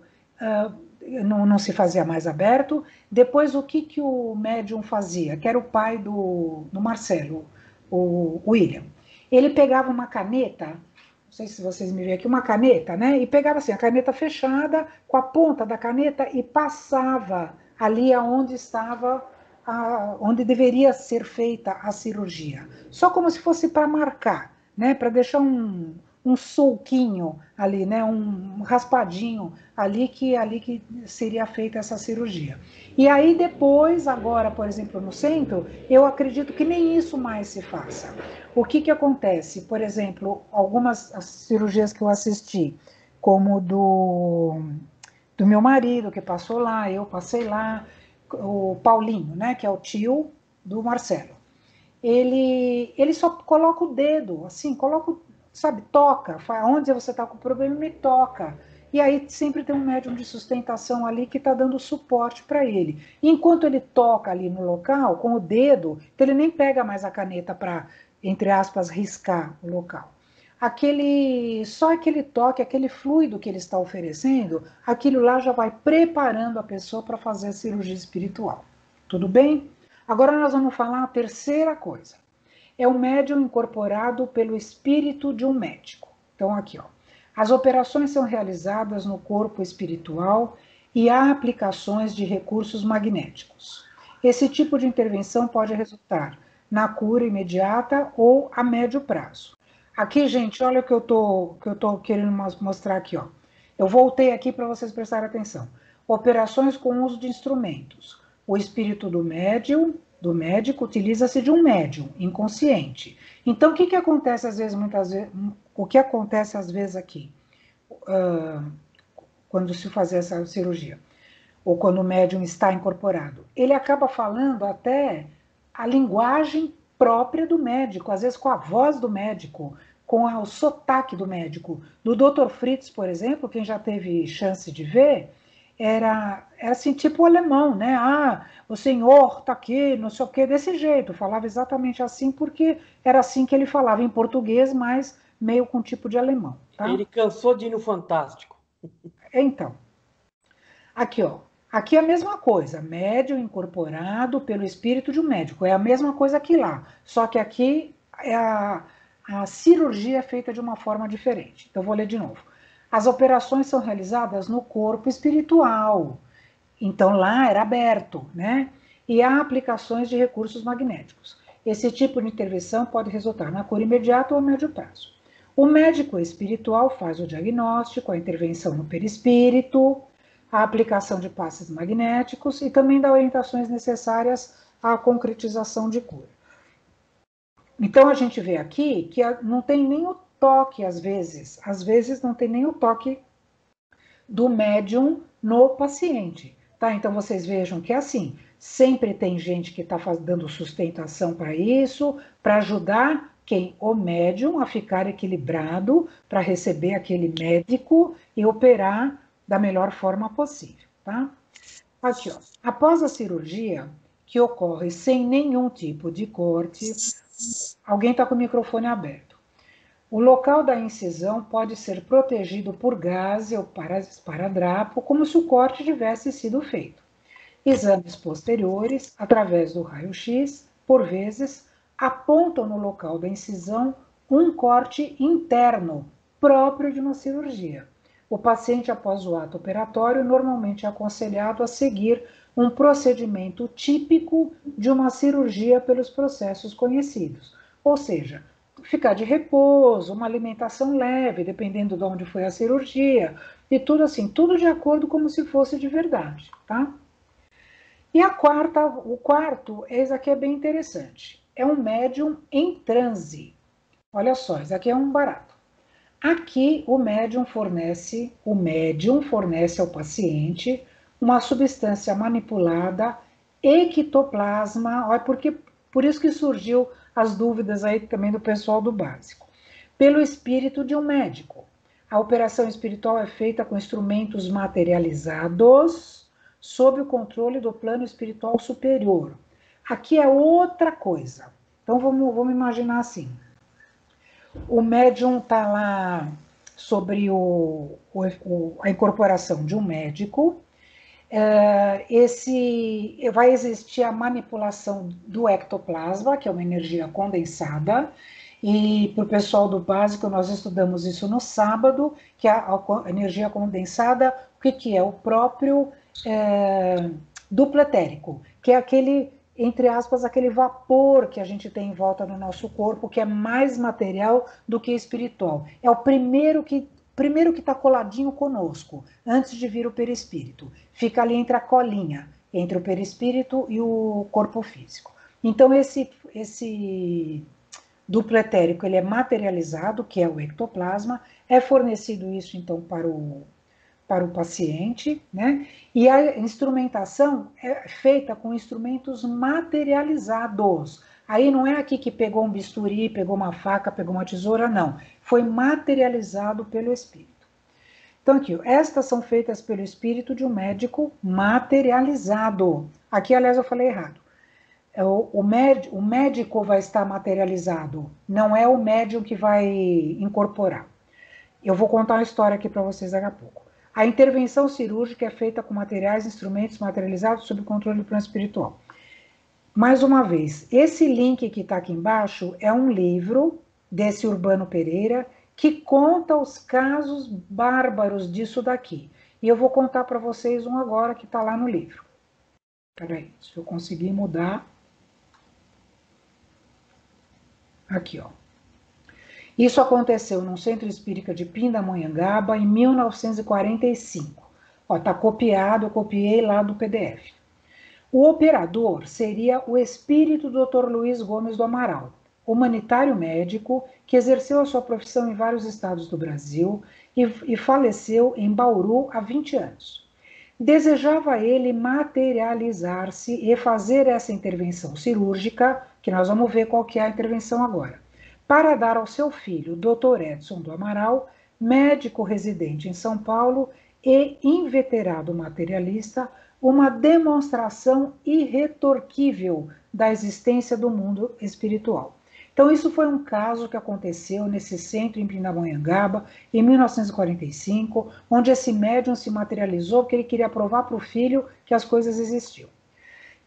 não se fazia mais aberto. Depois, o que o médium fazia? Que era o pai do Marcelo, o William. Ele pegava uma caneta, não sei se vocês me veem aqui, uma caneta, né? E pegava assim, a caneta fechada, com a ponta da caneta, e passava ali aonde estava onde deveria ser feita a cirurgia. Só como se fosse para marcar, né? Para deixar um sulquinho ali, né? Um raspadinho ali que seria feita essa cirurgia. E aí depois, agora, por exemplo, no centro, eu acredito que nem isso mais se faça. O que acontece? Por exemplo, algumas cirurgias que eu assisti, como do meu marido, que passou lá, eu passei lá, o Paulinho, né, que é o tio do Marcelo. Ele só coloca o dedo, assim, coloca, sabe, toca, onde você está com problema, me toca. E aí sempre tem um médium de sustentação ali que está dando suporte para ele. E enquanto ele toca ali no local, com o dedo, então ele nem pega mais a caneta para, entre aspas, riscar o local. Só aquele toque, aquele fluido que ele está oferecendo, aquilo lá já vai preparando a pessoa para fazer a cirurgia espiritual. Tudo bem? Agora nós vamos falar a terceira coisa. É o médium incorporado pelo espírito de um médico. Então aqui, ó. As operações são realizadas no corpo espiritual e há aplicações de recursos magnéticos. Esse tipo de intervenção pode resultar na cura imediata ou a médio prazo. Aqui, gente, olha o que eu tô querendo mostrar aqui, ó. Eu voltei aqui para vocês prestarem atenção. Operações com uso de instrumentos. O espírito do médico, utiliza-se de um médium inconsciente. Então, o que acontece às vezes, o que acontece às vezes aqui, quando se faz essa cirurgia, ou quando o médium está incorporado? Ele acaba falando até a linguagem própria do médico, às vezes com a voz do médico, com o sotaque do médico. Do Dr. Fritz, por exemplo, quem já teve chance de ver, era assim, tipo alemão, né? Ah, o senhor tá aqui, não sei o que, desse jeito. Falava exatamente assim, porque era assim que ele falava, em português, mas meio com tipo de alemão. Tá? Ele cansou de ir no Fantástico. Então, aqui, ó. Aqui é a mesma coisa, médium incorporado pelo espírito de um médico. É a mesma coisa que lá, só que aqui a cirurgia é feita de uma forma diferente. Então, eu vou ler de novo. As operações são realizadas no corpo espiritual. Então, lá era aberto, né? E há aplicações de recursos magnéticos. Esse tipo de intervenção pode resultar na cura imediata ou a médio prazo. O médico espiritual faz o diagnóstico, a intervenção no perispírito, a aplicação de passes magnéticos e também dá orientações necessárias à concretização de cura. Então, a gente vê aqui que não tem nem o toque, às vezes não tem nem o toque do médium no paciente, tá? Então, vocês vejam que é assim, sempre tem gente que está dando sustentação para isso, para ajudar quem? O médium a ficar equilibrado, para receber aquele médico e operar da melhor forma possível, tá? Aqui, ó. Após a cirurgia, que ocorre sem nenhum tipo de corte, alguém está com o microfone aberto. O local da incisão pode ser protegido por gaze ou esparadrapo, como se o corte tivesse sido feito. Exames posteriores, através do raio-x, por vezes, apontam no local da incisão um corte interno, próprio de uma cirurgia. O paciente, após o ato operatório, normalmente é aconselhado a seguir um procedimento típico de uma cirurgia pelos processos conhecidos. Ou seja, ficar de repouso, uma alimentação leve, dependendo de onde foi a cirurgia, e tudo assim, tudo de acordo como se fosse de verdade, tá? E o quarto, esse aqui é bem interessante. É um médium em transe. Olha só, isso aqui é um barato. Aqui o médium fornece ao paciente uma substância manipulada, ectoplasma, olha, por isso que surgiu as dúvidas aí também do pessoal do básico, pelo espírito de um médico. A operação espiritual é feita com instrumentos materializados sob o controle do plano espiritual superior. Aqui é outra coisa. Então vamos imaginar assim. O médium está lá sobre a incorporação de um médico. Vai existir a manipulação do ectoplasma, que é uma energia condensada, e para o pessoal do básico, nós estudamos isso no sábado, que a energia condensada, o que é? O próprio duplo etérico, que é aquele entre aspas, aquele vapor que a gente tem em volta do nosso corpo, que é mais material do que espiritual. É o primeiro que está coladinho conosco, antes de vir o perispírito. Fica ali entre a colinha, entre o perispírito e o corpo físico. Então, esse duplo etérico, ele é materializado, que é o ectoplasma, é fornecido isso, então, para o paciente, né? E a instrumentação é feita com instrumentos materializados. Aí não é aqui que pegou um bisturi, pegou uma faca, pegou uma tesoura, não. Foi materializado pelo espírito. Então, aqui, estas são feitas pelo espírito de um médico materializado. Aqui, aliás, eu falei errado. O médico vai estar materializado, não é o médium que vai incorporar. Eu vou contar uma história aqui para vocês daqui a pouco. A intervenção cirúrgica é feita com materiais e instrumentos materializados sob controle do plano espiritual. Mais uma vez, esse link que está aqui embaixo é um livro desse Urbano Pereira que conta os casos bárbaros disso daqui. E eu vou contar para vocês um agora que está lá no livro. Espera aí, se eu conseguir mudar. Aqui, ó. Isso aconteceu no Centro Espírita de Pindamonhangaba em 1945. Ó, tá copiado, eu copiei lá do PDF. O operador seria o espírito do Dr. Luiz Gomes do Amaral, humanitário médico que exerceu a sua profissão em vários estados do Brasil e faleceu em Bauru há 20 anos. Desejava ele materializar-se e fazer essa intervenção cirúrgica, que nós vamos ver qual que é a intervenção agora, para dar ao seu filho, Dr. Edson do Amaral, médico residente em São Paulo e inveterado materialista, uma demonstração irretorquível da existência do mundo espiritual. Então, isso foi um caso que aconteceu nesse centro em Pindamonhangaba, em 1945, onde esse médium se materializou porque ele queria provar para o filho que as coisas existiam.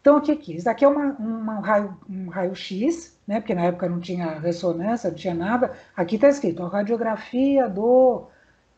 Então, o que é? Isso daqui é um raio-x, né? Porque na época não tinha ressonância, não tinha nada. Aqui está escrito, a radiografia do,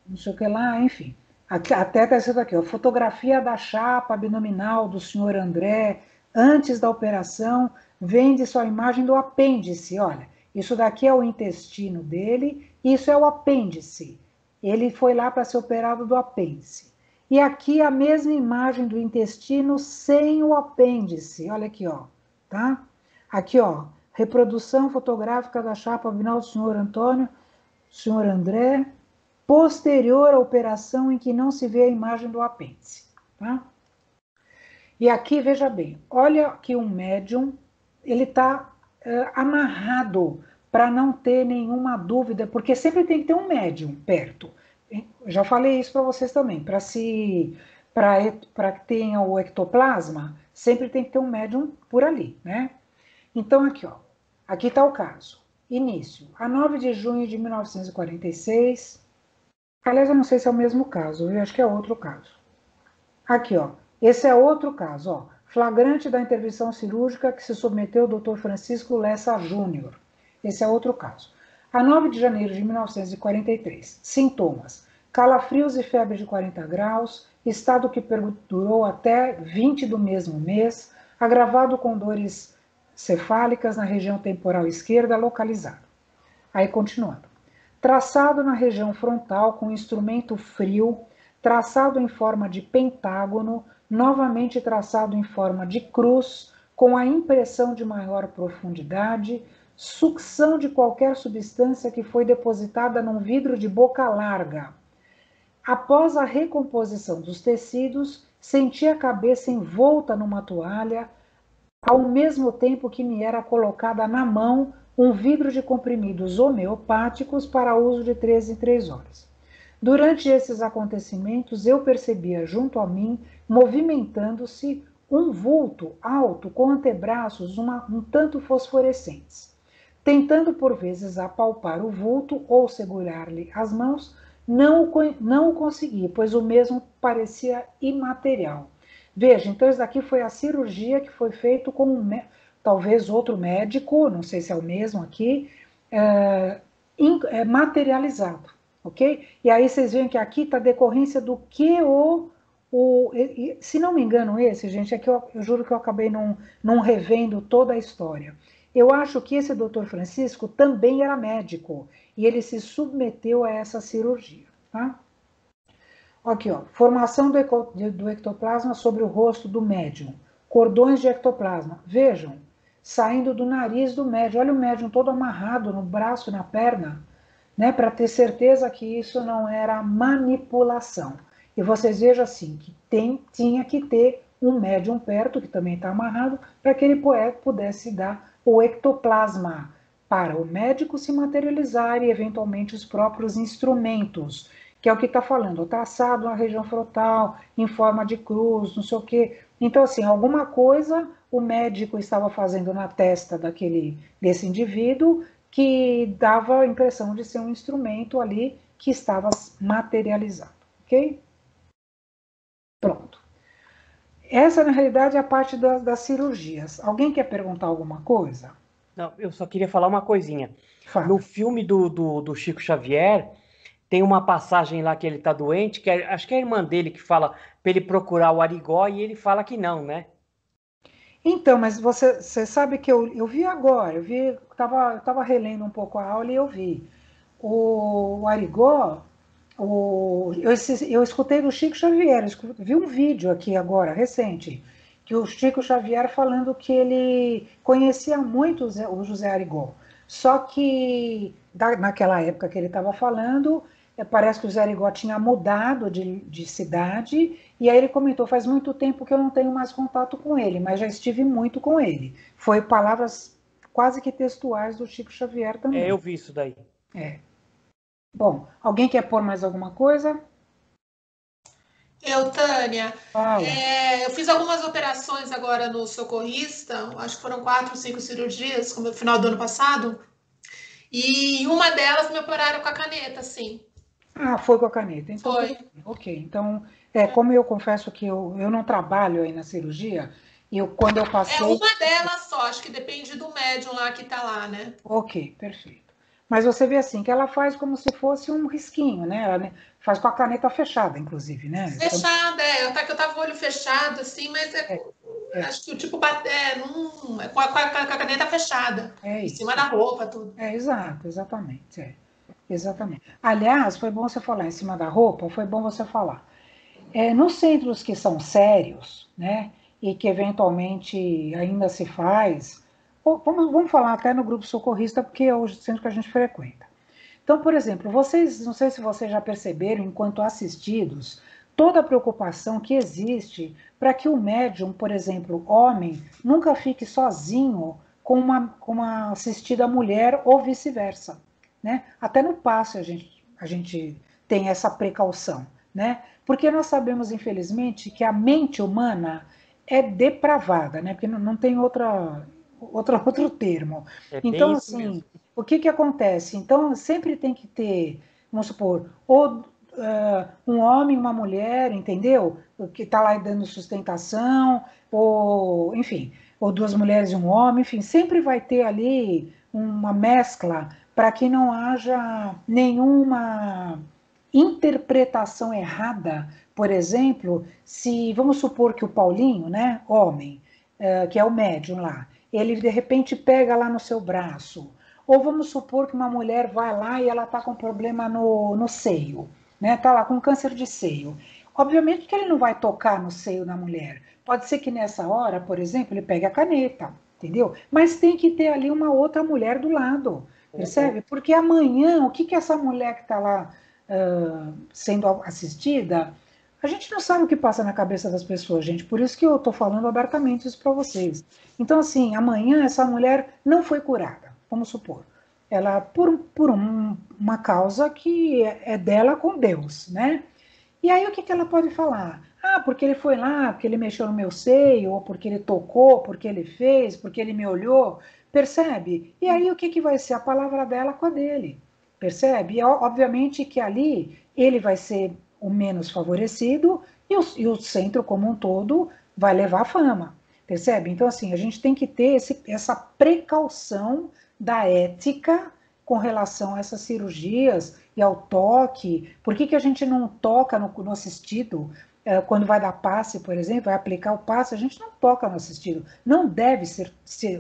não sei o que lá, enfim. Aqui, até está escrito aqui, ó, fotografia da chapa abdominal do senhor André, antes da operação, vende só a imagem do apêndice. Olha, isso daqui é o intestino dele, isso é o apêndice. Ele foi lá para ser operado do apêndice. E aqui a mesma imagem do intestino sem o apêndice. Olha aqui, ó, tá? Aqui, ó, reprodução fotográfica da chapa abdominal do senhor Antônio, senhor André, posterior à operação em que não se vê a imagem do apêndice, tá? E aqui, veja bem, olha que um médium, ele está amarrado para não ter nenhuma dúvida, porque sempre tem que ter um médium perto. Já falei isso para vocês também, para que tenha o ectoplasma, sempre tem que ter um médium por ali, né? Então, aqui, ó, aqui está o caso. Início, a 9 de junho de 1946, aliás, eu não sei se é o mesmo caso, eu acho que é outro caso. Aqui, ó, esse é outro caso, ó, flagrante da intervenção cirúrgica que se submeteu o Dr. Francisco Lessa Júnior. Esse é outro caso. A 9 de janeiro de 1943, sintomas, calafrios e febre de 40 graus, estado que perdurou até 20 do mesmo mês, agravado com dores cefálicas na região temporal esquerda localizada. Aí, continuando. Traçado na região frontal com instrumento frio, traçado em forma de pentágono, novamente traçado em forma de cruz, com a impressão de maior profundidade, sucção de qualquer substância que foi depositada num vidro de boca larga. Após a recomposição dos tecidos, senti a cabeça envolta numa toalha, ao mesmo tempo que me era colocada na mão um vidro de comprimidos homeopáticos para uso de 3 em 3 horas. Durante esses acontecimentos, eu percebia junto a mim, movimentando-se, um vulto alto com antebraços um tanto fosforescentes. Tentando por vezes apalpar o vulto ou segurar-lhe as mãos, não o consegui, pois o mesmo parecia imaterial. Veja, então isso daqui foi a cirurgia que foi feita com talvez outro médico, não sei se é o mesmo aqui, materializado, ok? E aí vocês veem que aqui está a decorrência do que o Se não me engano, esse, gente, é que eu juro que eu acabei não revendo toda a história. Eu acho que esse doutor Francisco também era médico e ele se submeteu a essa cirurgia. Tá? Aqui, ó, formação do ectoplasma sobre o rosto do médium. Cordões de ectoplasma. Vejam, saindo do nariz do médium. Olha o médium todo amarrado no braço e na perna, né, para ter certeza que isso não era manipulação. E vocês vejam assim, que tinha que ter um médium perto, que também está amarrado, para que ele pudesse dar o ectoplasma para o médico se materializar e, eventualmente, os próprios instrumentos, que é o que está falando, traçado na região frontal, em forma de cruz, não sei o quê. Então, assim, alguma coisa o médico estava fazendo na testa desse indivíduo que dava a impressão de ser um instrumento ali que estava materializado, ok? Pronto. Essa, na realidade, é a parte das cirurgias. Alguém quer perguntar alguma coisa? Não, eu só queria falar uma coisinha. Fala. No filme do Chico Xavier, tem uma passagem lá que ele tá doente, que acho que é a irmã dele que fala para ele procurar o Arigó e ele fala que não, né? Então, mas você sabe que eu vi agora, eu tava relendo um pouco a aula e eu vi. O Arigó, eu escutei do Chico Xavier, vi um vídeo aqui agora, recente, que o Chico Xavier falando que ele conhecia muito o José Arigó. Só que naquela época que ele estava falando, parece que o Zé Arigó tinha mudado de cidade, e aí ele comentou, faz muito tempo que eu não tenho mais contato com ele, mas já estive muito com ele. Foi palavras quase que textuais do Chico Xavier também. É, eu vi isso daí. É. Bom, alguém quer pôr mais alguma coisa? Tânia, Fala. eu fiz algumas operações agora no socorrista, acho que foram 4 ou 5 cirurgias, como no final do ano passado, e uma delas me operaram com a caneta, assim. Ah, foi com a caneta. Então, Foi. ok. Então, como eu confesso que eu não trabalho aí na cirurgia, quando eu passei... uma delas só, acho que depende do médium lá que tá lá, né? Ok, perfeito. Mas você vê assim, que ela faz como se fosse um risquinho, né? Ela faz com a caneta fechada, inclusive, né? Fechada, até que eu tava com o olho fechado, assim, mas acho que o tipo com a caneta fechada. Em cima da roupa, tudo. Exato, exatamente. Exatamente. Aliás, foi bom você falar em cima da roupa, foi bom você falar. Nos centros que são sérios, né? E que eventualmente ainda se faz, vamos falar até no grupo socorrista, porque é o centro que a gente frequenta. Então, por exemplo, vocês, não sei se vocês já perceberam, enquanto assistidos, toda a preocupação que existe para que o médium, por exemplo, homem, nunca fique sozinho com uma assistida mulher ou vice-versa, né? Até no passe a gente tem essa precaução, né? Porque nós sabemos, infelizmente, que a mente humana é depravada, né? Porque não tem outro termo. Então, assim, o que acontece? Então, sempre tem que ter, vamos supor, ou um homem e uma mulher, entendeu? Que está lá dando sustentação, ou, enfim, ou duas mulheres e um homem, enfim, sempre vai ter ali uma mescla para que não haja nenhuma interpretação errada. Por exemplo, se vamos supor que o Paulinho, né, homem, que é o médium lá, ele de repente pega lá no seu braço, ou vamos supor que uma mulher vai lá e ela está com problema no seio, né, está lá com câncer de seio. Obviamente que ele não vai tocar no seio da mulher. Pode ser que nessa hora, por exemplo, ele pegue a caneta, entendeu? Mas tem que ter ali uma outra mulher do lado, percebe? Porque amanhã, o que essa mulher que está lá sendo assistida, a gente não sabe o que passa na cabeça das pessoas, gente. Por isso que eu estou falando abertamente isso para vocês. Então, assim, amanhã essa mulher não foi curada, vamos supor. Ela, por uma causa que é dela com Deus, né? E aí o que ela pode falar? Ah, porque ele foi lá, porque ele mexeu no meu seio, ou porque ele tocou, porque ele fez, porque ele me olhou, percebe? E aí o que vai ser a palavra dela com a dele, percebe? E obviamente que ali ele vai ser o menos favorecido e o centro como um todo vai levar a fama, percebe? Então, assim, a gente tem que ter essa precaução da ética com relação a essas cirurgias e ao toque. Por que a gente não toca no assistido? quando vai dar passe, por exemplo, vai aplicar o passe, a gente não toca no assistido. Não deve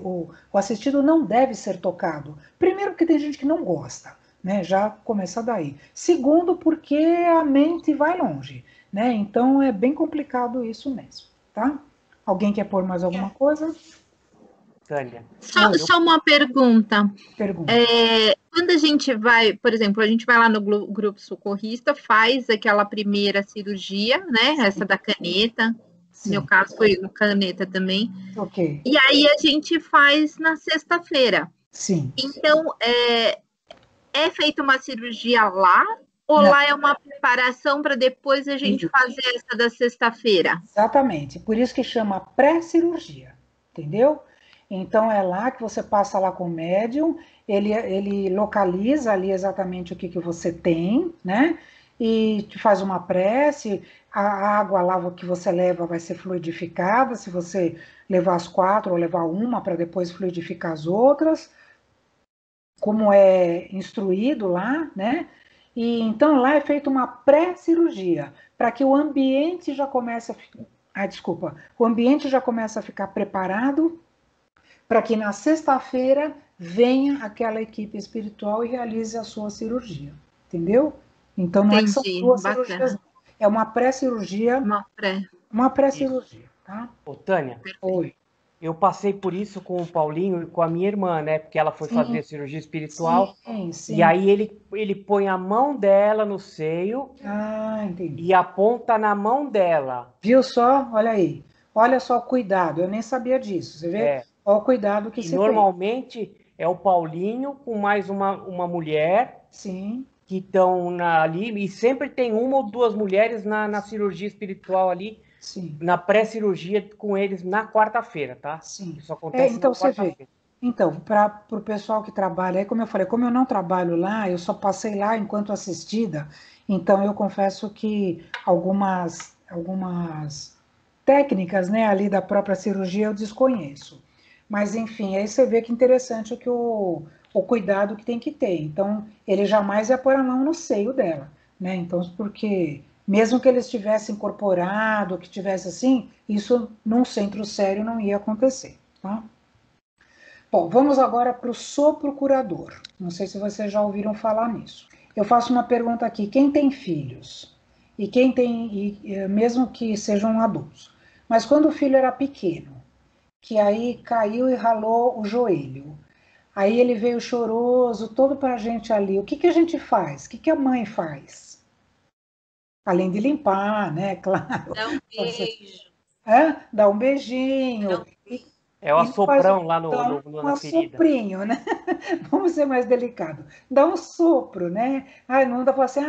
o assistido não deve ser tocado. Primeiro, porque tem gente que não gosta, né? Já começa daí. Segundo, porque a mente vai longe, né? Então é bem complicado isso mesmo, tá? Alguém quer pôr mais alguma coisa? Tânia. Só uma pergunta. Pergunta. Quando a gente vai, por exemplo, a gente vai lá no grupo socorrista, faz aquela primeira cirurgia, né? Essa da caneta. Sim. No meu caso foi caneta também. Ok. E aí a gente faz na sexta-feira. Sim. Então, é feita uma cirurgia lá? Ou Não. lá é uma preparação para depois a gente fazer essa da sexta-feira? Exatamente. Por isso que chama pré-cirurgia. Entendeu? Então é lá que você passa lá com o médium, ele localiza ali exatamente o que você tem, né? E te faz uma prece, a água lá que você leva vai ser fluidificada, se você levar as 4 ou levar uma para depois fluidificar as outras, como é instruído lá, né? E então lá é feita uma pré-cirurgia, para que o ambiente já comece o ambiente já comece a ficar preparado para que na sexta-feira venha aquela equipe espiritual e realize a sua cirurgia, entendeu? Então não é que são duas cirurgias, é uma pré-cirurgia, uma pré-cirurgia, tá? Ô, Tânia, Oi. Eu passei por isso com o Paulinho e com a minha irmã, né? Porque ela foi fazer cirurgia espiritual. Sim. E aí ele põe a mão dela no seio entendi. e aponta na mão dela. Viu só? Olha aí. Olha só o cuidado. Eu nem sabia disso. Você vê? Olha o cuidado que se tem. Normalmente é o Paulinho com mais uma mulher. Sim. Que estão ali. E sempre tem uma ou duas mulheres na cirurgia espiritual ali. Sim. Na pré-cirurgia com eles na quarta-feira, tá? Sim. Isso acontece então na você vê. quarta-feira. Então, para o pessoal que trabalha aí, como eu falei, como eu não trabalho lá, eu só passei lá enquanto assistida, então eu confesso que algumas técnicas, né, ali da própria cirurgia eu desconheço. Mas, enfim, aí você vê que interessante o cuidado que tem que ter. Então, ele jamais ia pôr a mão no seio dela, né? Então, porque mesmo que ele estivesse incorporado, que tivesse assim, isso num centro sério não ia acontecer, tá? Bom, vamos agora para o sopro curador. Não sei se vocês já ouviram falar nisso. Eu faço uma pergunta aqui: quem tem filhos? E quem tem, mesmo que sejam adultos, mas quando o filho era pequeno, que aí caiu e ralou o joelho, aí ele veio choroso, todo para a gente ali, o que a gente faz? O que a mãe faz? Além de limpar, né? Claro. Dá um beijo. Dá um beijinho. É o assoprão lá na ferida. Assoprinho, né? Vamos ser mais delicados. Dá um sopro, né? Não dá para assim,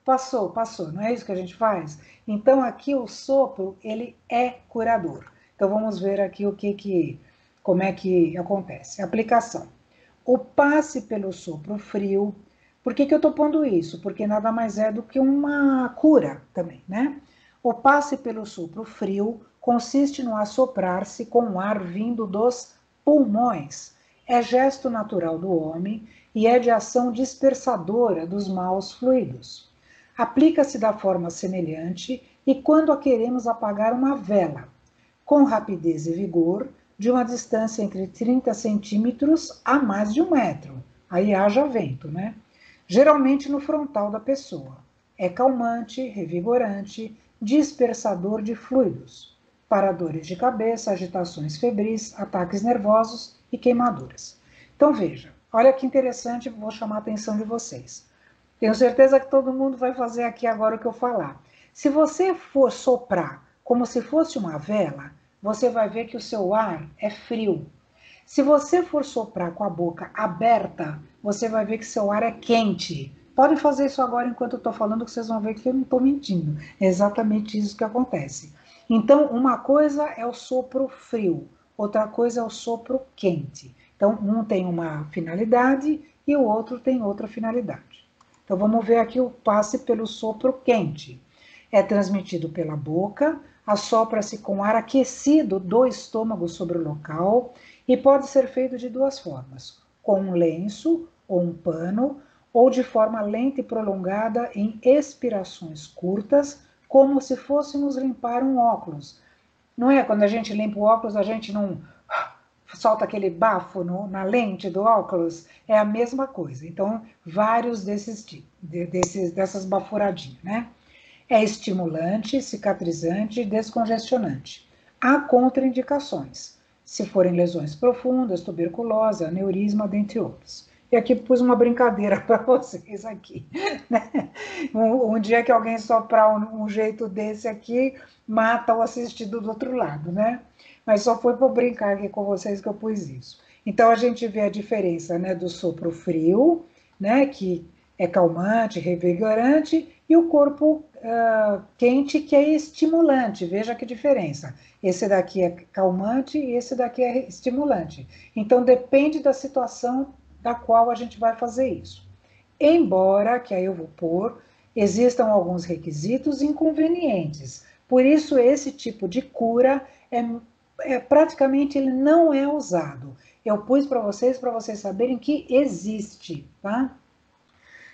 passou. Não é isso que a gente faz? Então, aqui o sopro, ele é curador. Então, vamos ver aqui como é que acontece. Aplicação. O passe pelo sopro frio. Por que eu estou pondo isso? Porque nada mais é do que uma cura também, né? O passe pelo sopro frio consiste no assoprar-se com o ar vindo dos pulmões. É gesto natural do homem e é de ação dispersadora dos maus fluidos. Aplica-se da forma semelhante e quando a queremos apagar uma vela, com rapidez e vigor, de uma distância entre 30 centímetros a mais de 1 metro. Aí haja vento, né? Geralmente no frontal da pessoa. É calmante, revigorante, dispersador de fluidos, para dores de cabeça, agitações febris, ataques nervosos e queimaduras. Então veja, olha que interessante, vou chamar a atenção de vocês. Tenho certeza que todo mundo vai fazer aqui agora o que eu falar. Se você for soprar como se fosse uma vela, você vai ver que o seu ar é frio. Se você for soprar com a boca aberta, você vai ver que seu ar é quente. Podem fazer isso agora enquanto eu estou falando, que vocês vão ver que eu não estou mentindo. É exatamente isso que acontece. Então, uma coisa é o sopro frio, outra coisa é o sopro quente. Então, um tem uma finalidade e o outro tem outra finalidade. Então, vamos ver aqui o passe pelo sopro quente. É transmitido pela boca, assopra-se com ar aquecido do estômago sobre o local e pode ser feito de duas formas, com um lenço ou um pano, ou de forma lenta e prolongada em expirações curtas, como se fôssemos limpar um óculos. Não é? Quando a gente limpa o óculos, a gente não solta aquele bafo na lente do óculos? É a mesma coisa. Então, vários dessas bafuradinhas, né? É estimulante, cicatrizante e descongestionante. Há contraindicações, se forem lesões profundas, tuberculose, aneurisma, dentre outros. E aqui pus uma brincadeira para vocês aqui, né? Um dia que alguém soprar um jeito desse aqui, mata o assistido do outro lado, né? Mas só foi para brincar aqui com vocês que eu pus isso. Então, a gente vê a diferença, né, do sopro frio, né, que é calmante, revigorante, e o corpo quente, que é estimulante. Veja que diferença. Esse daqui é calmante e esse daqui é estimulante. Então, depende da situação da qual a gente vai fazer isso. Embora, que aí eu vou pôr, existam alguns requisitos inconvenientes. Por isso, esse tipo de cura praticamente ele não é usado. Eu pus para vocês saberem que existe, tá?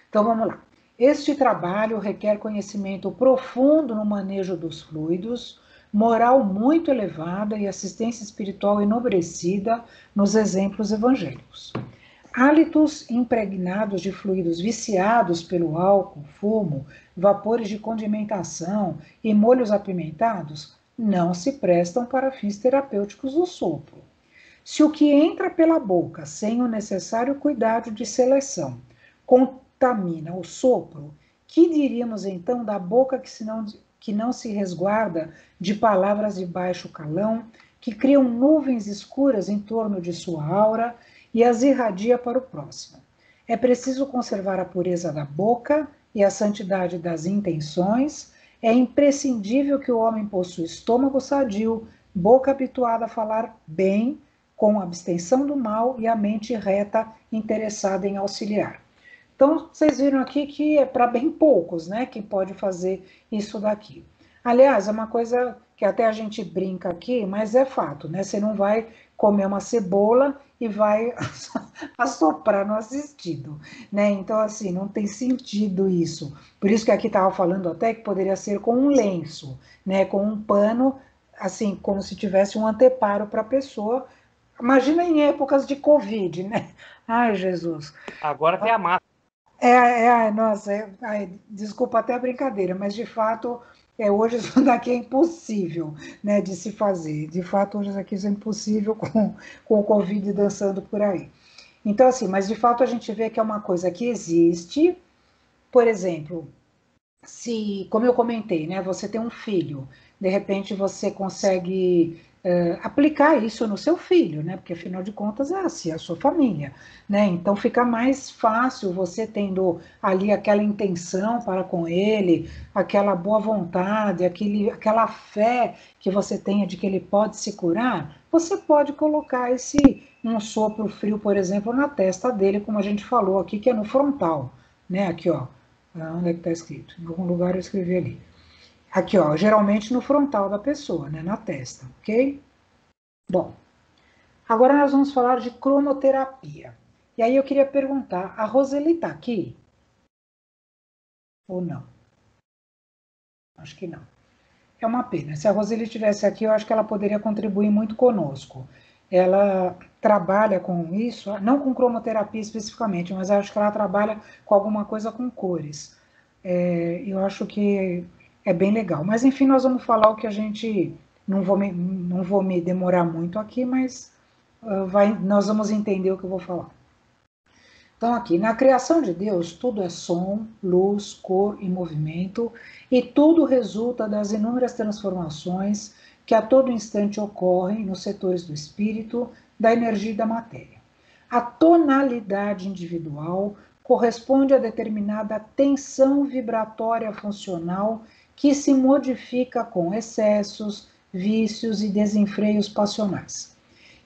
Então, vamos lá. Este trabalho requer conhecimento profundo no manejo dos fluidos, moral muito elevada e assistência espiritual enobrecida nos exemplos evangélicos. Hálitos impregnados de fluidos viciados pelo álcool, fumo, vapores de condimentação e molhos apimentados não se prestam para fins terapêuticos do sopro. Se o que entra pela boca sem o necessário cuidado de seleção contamina o sopro, que diríamos então da boca que não se resguarda de palavras de baixo calão, que criam nuvens escuras em torno de sua aura e as irradia para o próximo? É preciso conservar a pureza da boca e a santidade das intenções. É imprescindível que o homem possua estômago sadio, boca habituada a falar bem, com abstenção do mal e a mente reta interessada em auxiliar. Então, vocês viram aqui que é para bem poucos, né, que pode fazer isso daqui. Aliás, é uma coisa que até a gente brinca aqui, mas é fato, né? Você não vai comer uma cebola e vai assoprar no assistido, né? Então, assim, não tem sentido isso. Por isso que aqui estava falando até que poderia ser com um lenço, né? Com um pano, assim, como se tivesse um anteparo para a pessoa. Imagina em épocas de Covid, né? Ai, Jesus. Agora tem a máscara. Nossa, desculpa até a brincadeira, mas de fato, hoje isso daqui é impossível, né, de se fazer. De fato, hoje isso aqui é impossível com o Covid dançando por aí. Então, assim, mas de fato a gente vê que é uma coisa que existe. Por exemplo, se, como eu comentei, né, você tem um filho, de repente você consegue aplicar isso no seu filho, né? Porque afinal de contas é assim, é a sua família, né? Então fica mais fácil você tendo ali aquela intenção para com ele, aquela boa vontade, aquela fé que você tenha de que ele pode se curar. Você pode colocar um sopro frio, por exemplo, na testa dele, como a gente falou aqui, que é no frontal, né? Aqui, ó, onde é que está escrito? Em algum lugar eu escrevi ali. Aqui, ó, geralmente no frontal da pessoa, né, na testa, ok? Bom, agora nós vamos falar de cromoterapia. E aí eu queria perguntar, a Roseli está aqui? Ou não? Acho que não. É uma pena. Se a Roseli estivesse aqui, eu acho que ela poderia contribuir muito conosco. Ela trabalha com isso, não com cromoterapia especificamente, mas acho que ela trabalha com alguma coisa com cores. Eu acho que é bem legal. Mas, enfim, nós vamos falar o que a gente... Não vou me demorar muito aqui, mas nós vamos entender o que eu vou falar. Então, aqui, na criação de Deus, tudo é som, luz, cor e movimento, e tudo resulta das inúmeras transformações que a todo instante ocorrem nos setores do espírito, da energia e da matéria. A tonalidade individual corresponde a determinada tensão vibratória funcional que se modifica com excessos, vícios e desenfreios passionais.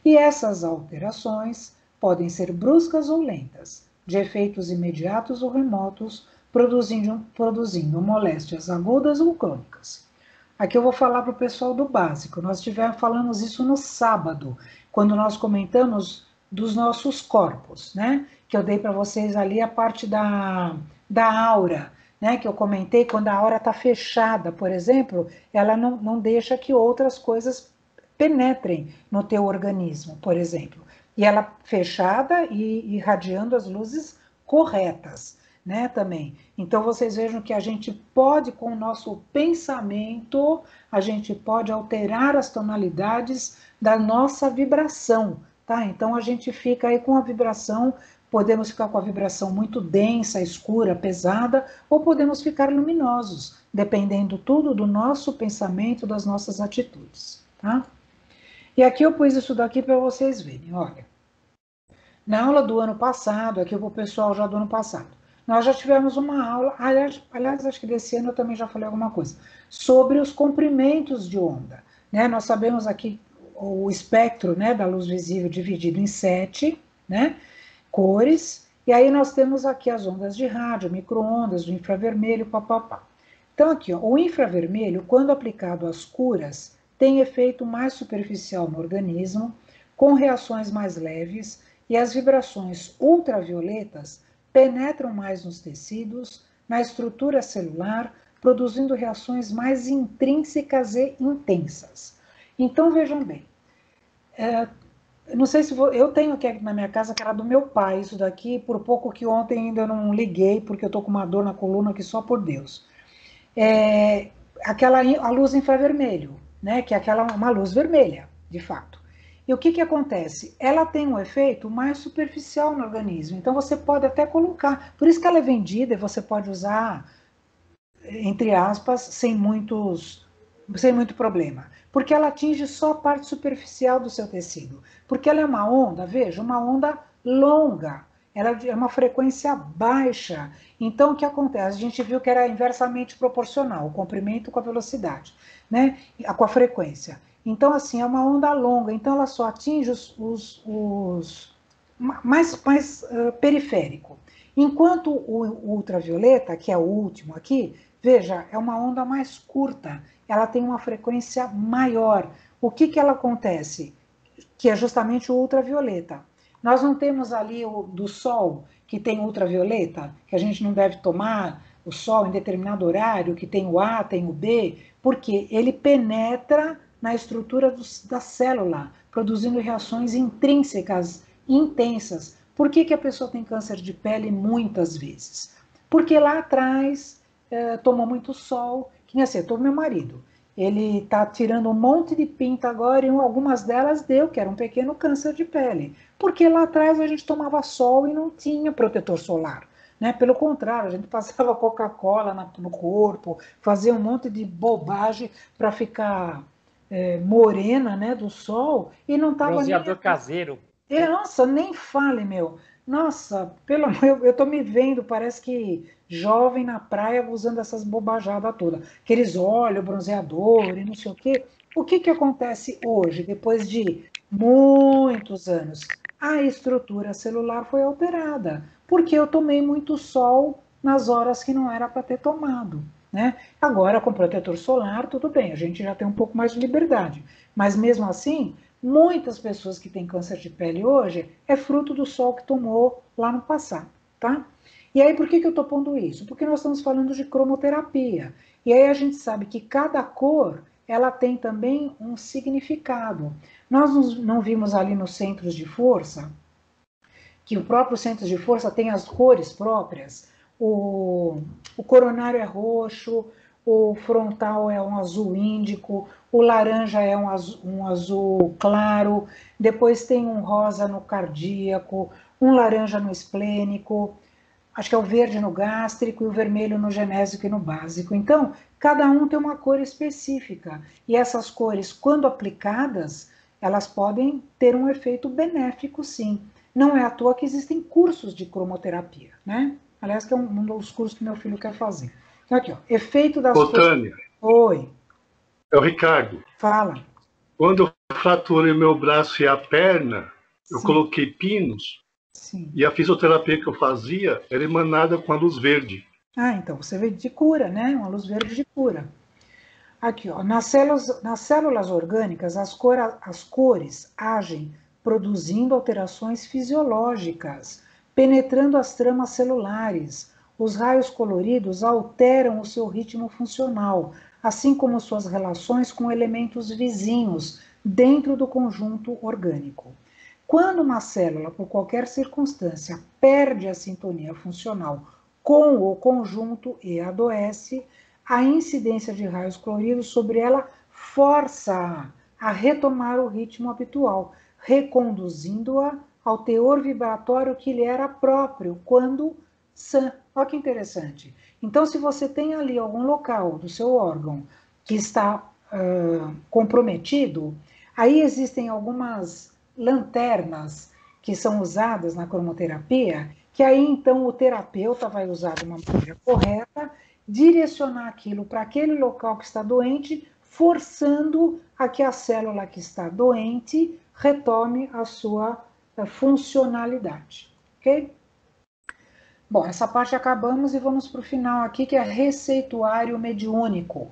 E essas alterações podem ser bruscas ou lentas, de efeitos imediatos ou remotos, produzindo moléstias agudas ou crônicas. Aqui eu vou falar para o pessoal do básico. Nós falamos isso no sábado, quando nós comentamos dos nossos corpos, né? Que eu dei para vocês ali a parte da aura, né, que eu comentei, quando a aura está fechada, por exemplo, ela não deixa que outras coisas penetrem no teu organismo, por exemplo. E ela fechada e irradiando as luzes corretas, né, também. Então, vocês vejam que a gente pode, com o nosso pensamento, a gente pode alterar as tonalidades da nossa vibração, tá? Então, a gente fica aí com a vibração, podemos ficar com a vibração muito densa, escura, pesada, ou podemos ficar luminosos, dependendo tudo do nosso pensamento, das nossas atitudes, tá? E aqui eu pus isso daqui para vocês verem, olha. Na aula do ano passado, aqui para o pessoal já do ano passado, nós já tivemos uma aula, aliás, acho que desse ano eu também já falei alguma coisa, sobre os comprimentos de onda, né? Nós sabemos aqui o espectro, né, da luz visível dividido em 7, né, cores, e aí nós temos aqui as ondas de rádio, micro-ondas, do infravermelho, papapá. Então aqui, ó, o infravermelho, quando aplicado às curas, tem efeito mais superficial no organismo, com reações mais leves, e as vibrações ultravioletas penetram mais nos tecidos, na estrutura celular, produzindo reações mais intrínsecas e intensas. Então, vejam bem, não sei se eu tenho aqui na minha casa, que era do meu pai, isso daqui, por pouco que ontem ainda não liguei, porque eu tô com uma dor na coluna aqui só por Deus. A luz infravermelho, né, que é uma luz vermelha, de fato. E o que acontece? Ela tem um efeito mais superficial no organismo, então você pode até colocar, por isso que ela é vendida e você pode usar, entre aspas, sem muito problema, porque ela atinge só a parte superficial do seu tecido, porque ela é uma onda, veja, uma onda longa, ela é uma frequência baixa, então o que acontece? A gente viu que era inversamente proporcional, o comprimento com a velocidade, né? Com a frequência. Então, assim, é uma onda longa, então ela só atinge os mais periférico. Enquanto o ultravioleta, que é o último aqui, veja, é uma onda mais curta, ela tem uma frequência maior. O que ela acontece? Que é justamente o ultravioleta. Nós não temos ali o do sol, que tem ultravioleta, que a gente não deve tomar o sol em determinado horário, que tem o A, tem o B, porque ele penetra na estrutura da célula, produzindo reações intrínsecas, intensas. Por que a pessoa tem câncer de pele muitas vezes? Porque lá atrás tomou muito sol, que nem assim, eu tô com meu marido, ele está tirando um monte de pinta agora e algumas delas deu, que era um pequeno câncer de pele. Porque lá atrás a gente tomava sol e não tinha protetor solar. Né? Pelo contrário, a gente passava Coca-Cola no corpo, fazia um monte de bobagem para ficar morena, né, do sol, e não estava... Bronzeador caseiro. Nossa, nem fale, meu. Nossa, pelo amor, eu tô me vendo, parece que jovem na praia usando essas bobajadas todas. Aqueles óleos, bronzeador e não sei o quê. O que acontece hoje, depois de muitos anos? A estrutura celular foi alterada, porque eu tomei muito sol nas horas que não era para ter tomado. Né? Agora, com protetor solar, tudo bem, a gente já tem um pouco mais de liberdade. Mas mesmo assim, muitas pessoas que têm câncer de pele hoje é fruto do sol que tomou lá no passado, tá? E aí, por que eu estou pondo isso? Porque nós estamos falando de cromoterapia. E aí a gente sabe que cada cor, ela tem também um significado. Nós não vimos ali nos centros de força, que o próprio centro de força tem as cores próprias. O coronário é roxo, o frontal é um azul índico, o laranja é um azul claro, depois tem um rosa no cardíaco, um laranja no esplênico, acho que é o verde no gástrico e o vermelho no genésico e no básico. Então, cada um tem uma cor específica, e essas cores, quando aplicadas, elas podem ter um efeito benéfico, sim. Não é à toa que existem cursos de cromoterapia, né? Aliás, que é um dos cursos que meu filho quer fazer. Então, aqui, ó, efeito das cores. Tânia. Oi. É o Ricardo. Fala. Quando eu fraturei meu braço e a perna, eu Sim. coloquei pinos. Sim. E a fisioterapia que eu fazia era emanada com a luz verde. Ah, então você vê de cura, né? Uma luz verde de cura. Aqui, ó, nas células orgânicas, as cores agem produzindo alterações fisiológicas, penetrando as tramas celulares, os raios coloridos alteram o seu ritmo funcional, assim como suas relações com elementos vizinhos dentro do conjunto orgânico. Quando uma célula, por qualquer circunstância, perde a sintonia funcional com o conjunto e adoece, a incidência de raios coloridos sobre ela força a retomar o ritmo habitual, reconduzindo-a ao teor vibratório que lhe era próprio quando sã. Olha que interessante. Então, se você tem ali algum local do seu órgão que está comprometido, aí existem algumas lanternas que são usadas na cromoterapia, que aí então o terapeuta vai usar de uma maneira correta, direcionar aquilo para aquele local que está doente, forçando a que a célula que está doente retome a sua funcionalidade, ok? Bom, essa parte acabamos e vamos para o final aqui, que é receituário mediúnico,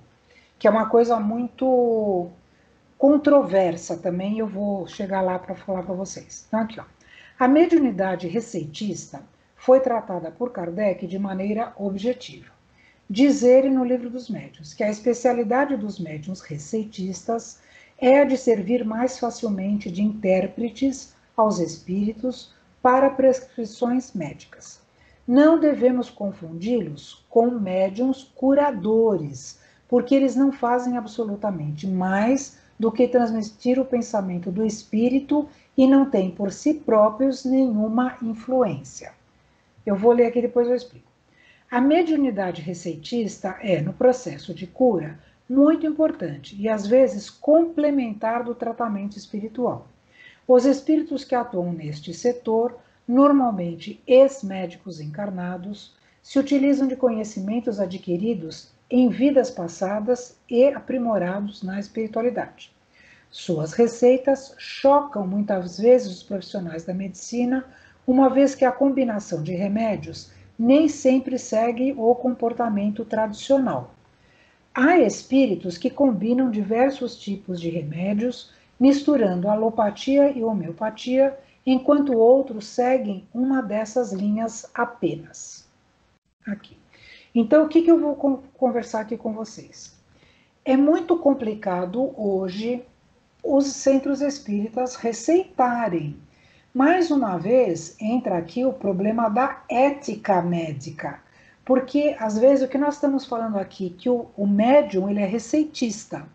que é uma coisa muito controversa também, eu vou chegar lá para falar para vocês. Então, aqui, ó. A mediunidade receitista foi tratada por Kardec de maneira objetiva. Diz ele no Livro dos Médiuns que a especialidade dos médiuns receitistas é a de servir mais facilmente de intérpretes aos espíritos para prescrições médicas. Não devemos confundi-los com médiuns curadores, porque eles não fazem absolutamente mais do que transmitir o pensamento do espírito e não têm por si próprios nenhuma influência. Eu vou ler aqui, depois eu explico. A mediunidade receitista é, no processo de cura, muito importante e às vezes complementar do tratamento espiritual. Os espíritos que atuam neste setor, normalmente ex-médicos encarnados, se utilizam de conhecimentos adquiridos em vidas passadas e aprimorados na espiritualidade. Suas receitas chocam muitas vezes os profissionais da medicina, uma vez que a combinação de remédios nem sempre segue o comportamento tradicional. Há espíritos que combinam diversos tipos de remédios, misturando alopatia e homeopatia, enquanto outros seguem uma dessas linhas apenas. Aqui. Então, o que eu vou conversar aqui com vocês? É muito complicado hoje os centros espíritas receitarem. Mais uma vez, entra aqui o problema da ética médica, porque, às vezes, o que nós estamos falando aqui, que o médium ele é receitista,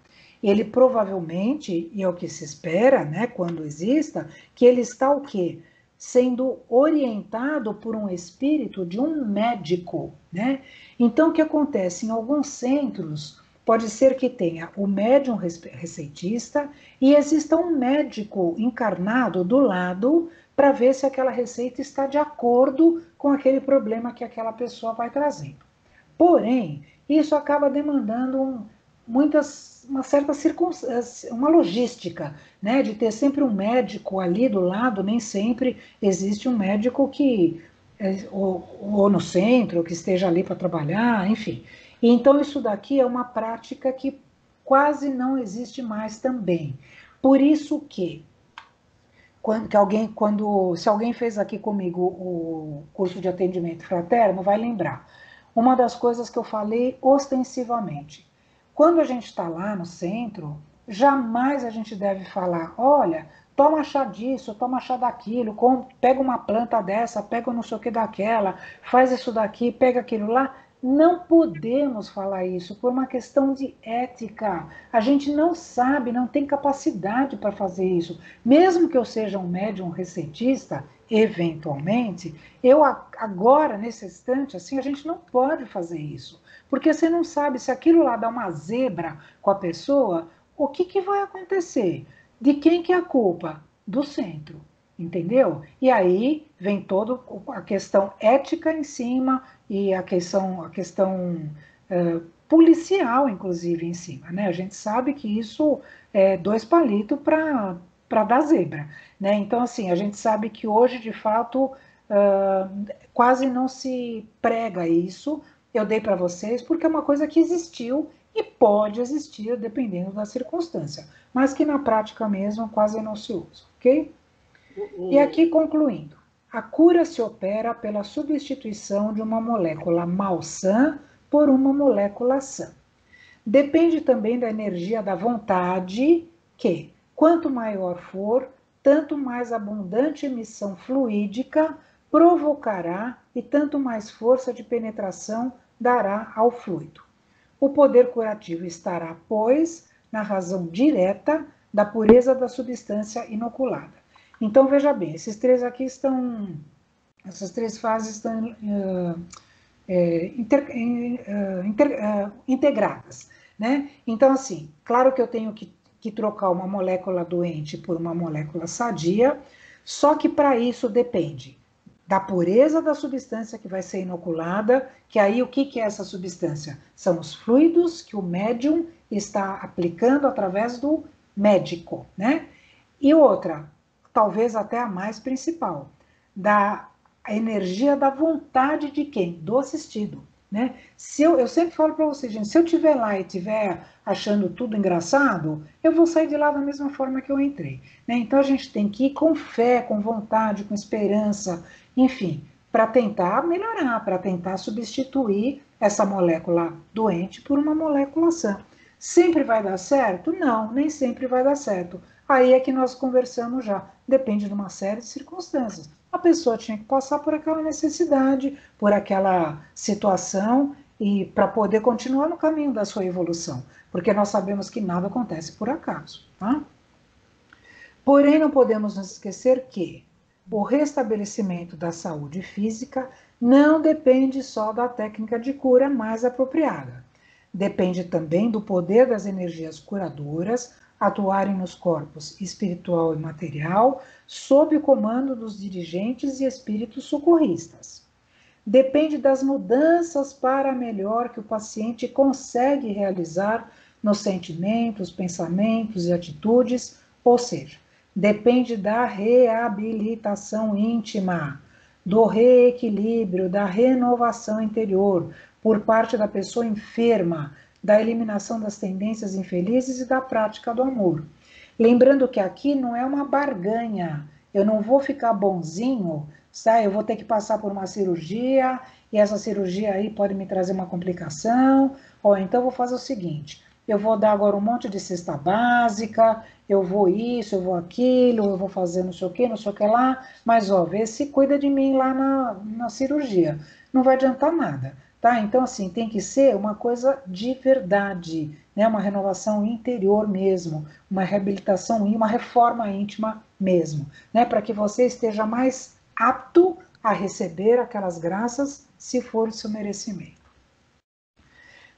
ele provavelmente, e é o que se espera, né, quando exista, que ele está o quê? Sendo orientado por um espírito de um médico, né? Então, o que acontece? Em alguns centros, pode ser que tenha o médium receitista e exista um médico encarnado do lado para ver se aquela receita está de acordo com aquele problema que aquela pessoa vai trazendo. Porém, isso acaba demandando uma certa circunstância, uma logística, né, de ter sempre um médico ali do lado, nem sempre existe um médico que, ou no centro, que esteja ali para trabalhar, enfim. E então isso daqui é uma prática que quase não existe mais também. Por isso que, se alguém fez aqui comigo o curso de atendimento fraterno, vai lembrar. Uma das coisas que eu falei ostensivamente. Quando a gente está lá no centro, jamais a gente deve falar, olha, toma chá disso, toma chá daquilo, pega uma planta dessa, pega não sei o que daquela, faz isso daqui, pega aquilo lá. Não podemos falar isso por uma questão de ética. A gente não sabe, não tem capacidade para fazer isso. Mesmo que eu seja um médium receitista, eventualmente, eu agora, nesse instante, assim, a gente não pode fazer isso. Porque você não sabe se aquilo lá dá uma zebra com a pessoa, o que vai acontecer? De quem que é a culpa? Do centro. Entendeu? E aí vem toda a questão ética em cima e a questão policial, inclusive, em cima. Né? A gente sabe que isso é 2 palitos para dar zebra. Né? Então, assim, a gente sabe que hoje, de fato, quase não se prega isso. Eu dei para vocês porque é uma coisa que existiu e pode existir, dependendo da circunstância, mas que na prática mesmo quase não se usa, ok? E aqui, concluindo, A cura se opera pela substituição de uma molécula malsã por uma molécula sã. Depende também da energia da vontade, que, quanto maior for, tanto mais abundante emissão fluídica provocará e tanto mais força de penetração dará ao fluido. O poder curativo estará, pois, na razão direta da pureza da substância inoculada. Então, veja bem, esses três aqui estão, essas três fases estão integradas, né? Então, assim, claro que eu tenho que trocar uma molécula doente por uma molécula sadia, só que para isso depende da pureza da substância que vai ser inoculada, que aí o que é essa substância? São os fluidos que o médium está aplicando através do médico, né? E outra, talvez até a mais principal, da energia da vontade de quem? Do assistido, né? Se eu sempre falo para vocês, gente, se eu estiver lá e estiver achando tudo engraçado, eu vou sair de lá da mesma forma que eu entrei, né? Então a gente tem que ir com fé, com vontade, com esperança, enfim, para tentar melhorar, para tentar substituir essa molécula doente por uma molécula sã. Sempre vai dar certo? Não, nem sempre vai dar certo. Aí é que nós conversamos já, depende de uma série de circunstâncias. A pessoa tinha que passar por aquela necessidade, por aquela situação, e para poder continuar no caminho da sua evolução, porque nós sabemos que nada acontece por acaso, tá? Porém, não podemos nos esquecer que o restabelecimento da saúde física não depende só da técnica de cura mais apropriada. Depende também do poder das energias curadoras atuarem nos corpos espiritual e material, sob o comando dos dirigentes e espíritos socorristas. Depende das mudanças para melhor que o paciente consegue realizar nos sentimentos, pensamentos e atitudes, ou seja, depende da reabilitação íntima, do reequilíbrio, da renovação interior por parte da pessoa enferma, da eliminação das tendências infelizes e da prática do amor. Lembrando que aqui não é uma barganha, eu não vou ficar bonzinho, tá? Eu vou ter que passar por uma cirurgia, e essa cirurgia aí pode me trazer uma complicação, ou então eu vou fazer o seguinte, eu vou dar agora um monte de cesta básica, eu vou isso, eu vou aquilo, eu vou fazer não sei o que lá, mas ó, vê se cuida de mim lá na cirurgia. Não vai adiantar nada, tá? Então, assim, tem que ser uma coisa de verdade, né? Uma renovação interior mesmo, uma reabilitação, uma reforma íntima mesmo, né? Para que você esteja mais apto a receber aquelas graças, se for o seu merecimento.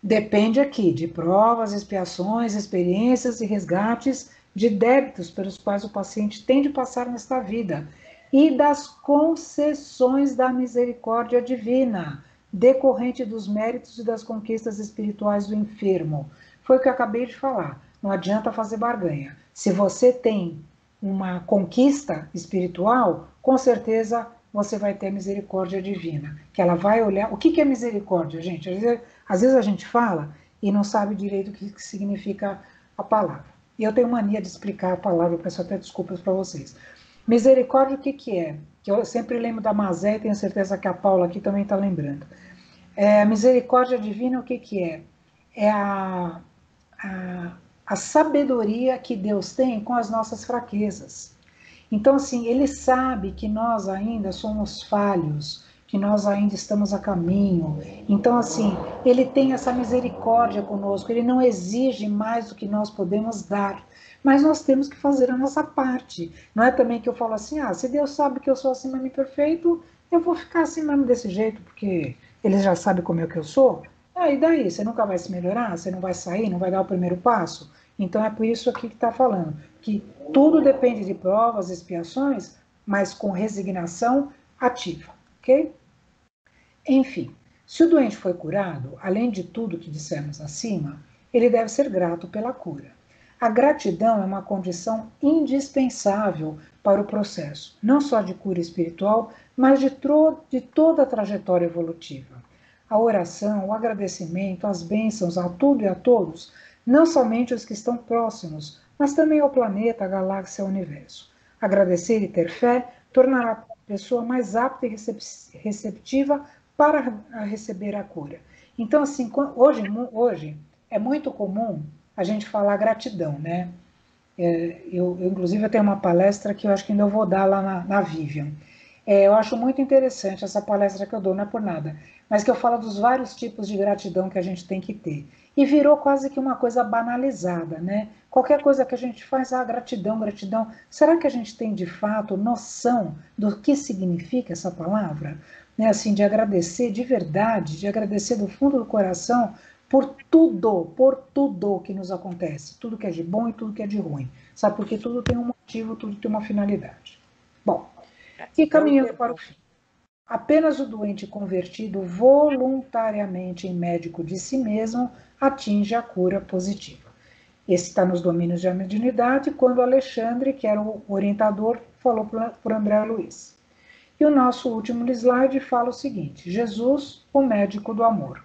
Depende aqui de provas, expiações, experiências e resgates de débitos pelos quais o paciente tem de passar nesta vida e das concessões da misericórdia divina, decorrente dos méritos e das conquistas espirituais do enfermo. Foi o que eu acabei de falar, não adianta fazer barganha. Se você tem uma conquista espiritual, com certeza você vai ter misericórdia divina, que ela vai olhar... O que é misericórdia, gente? Às vezes a gente fala e não sabe direito o que significa a palavra. E eu tenho mania de explicar a palavra, eu peço até desculpas para vocês. Misericórdia, o que é? Que eu sempre lembro da Mazé e tenho certeza que a Paula aqui também está lembrando. A misericórdia divina, o que é? É a sabedoria que Deus tem com as nossas fraquezas. Então, assim, ele sabe que nós ainda somos falhos, que nós ainda estamos a caminho. Então, assim, ele tem essa misericórdia conosco, ele não exige mais do que nós podemos dar, mas nós temos que fazer a nossa parte. Não é também que eu falo assim, se Deus sabe que eu sou assim mesmo imperfeito, eu vou ficar assim mesmo desse jeito, porque ele já sabe como é que eu sou. E daí? Você nunca vai se melhorar? Você não vai sair? Não vai dar o primeiro passo? Então, é por isso aqui que está falando, que tudo depende de provas, expiações, mas com resignação ativa, ok? Enfim, se o doente foi curado, além de tudo que dissemos acima, ele deve ser grato pela cura. A gratidão é uma condição indispensável para o processo, não só de cura espiritual, mas de toda a trajetória evolutiva. A oração, o agradecimento, as bênçãos a tudo e a todos, não somente os que estão próximos, mas também ao planeta, à galáxia, ao universo. Agradecer e ter fé tornará pessoa mais apta e receptiva para receber a cura. Então, assim, hoje é muito comum a gente falar gratidão, né? Inclusive, eu tenho uma palestra que eu acho que ainda eu vou dar lá na Vivian. Eu acho muito interessante essa palestra que eu dou, não é por nada, mas que eu falo dos vários tipos de gratidão que a gente tem que ter. E virou quase que uma coisa banalizada, né? Qualquer coisa que a gente faz, gratidão, gratidão. Será que a gente tem, de fato, noção do que significa essa palavra? Né? Assim, de agradecer de verdade, de agradecer do fundo do coração por tudo que nos acontece. Tudo que é de bom e tudo que é de ruim. Sabe? Porque tudo tem um motivo, tudo tem uma finalidade. Bom, e caminhando para o fim. Apenas o doente convertido voluntariamente em médico de si mesmo atinge a cura positiva. Esse está nos domínios da mediunidade, quando Alexandre, que era o orientador, falou por André Luiz. E o nosso último slide fala o seguinte: Jesus, o médico do amor.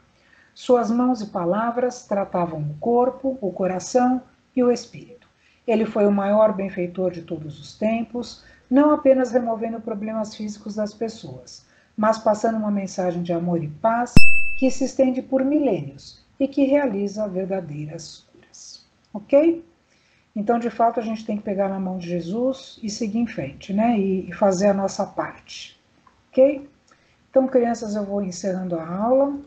Suas mãos e palavras tratavam o corpo, o coração e o espírito. Ele foi o maior benfeitor de todos os tempos, não apenas removendo problemas físicos das pessoas, mas passando uma mensagem de amor e paz que se estende por milênios e que realiza verdadeiras curas. Ok? Então, de fato, a gente tem que pegar na mão de Jesus e seguir em frente, né? E fazer a nossa parte. Ok? Então, crianças, eu vou encerrando a aula.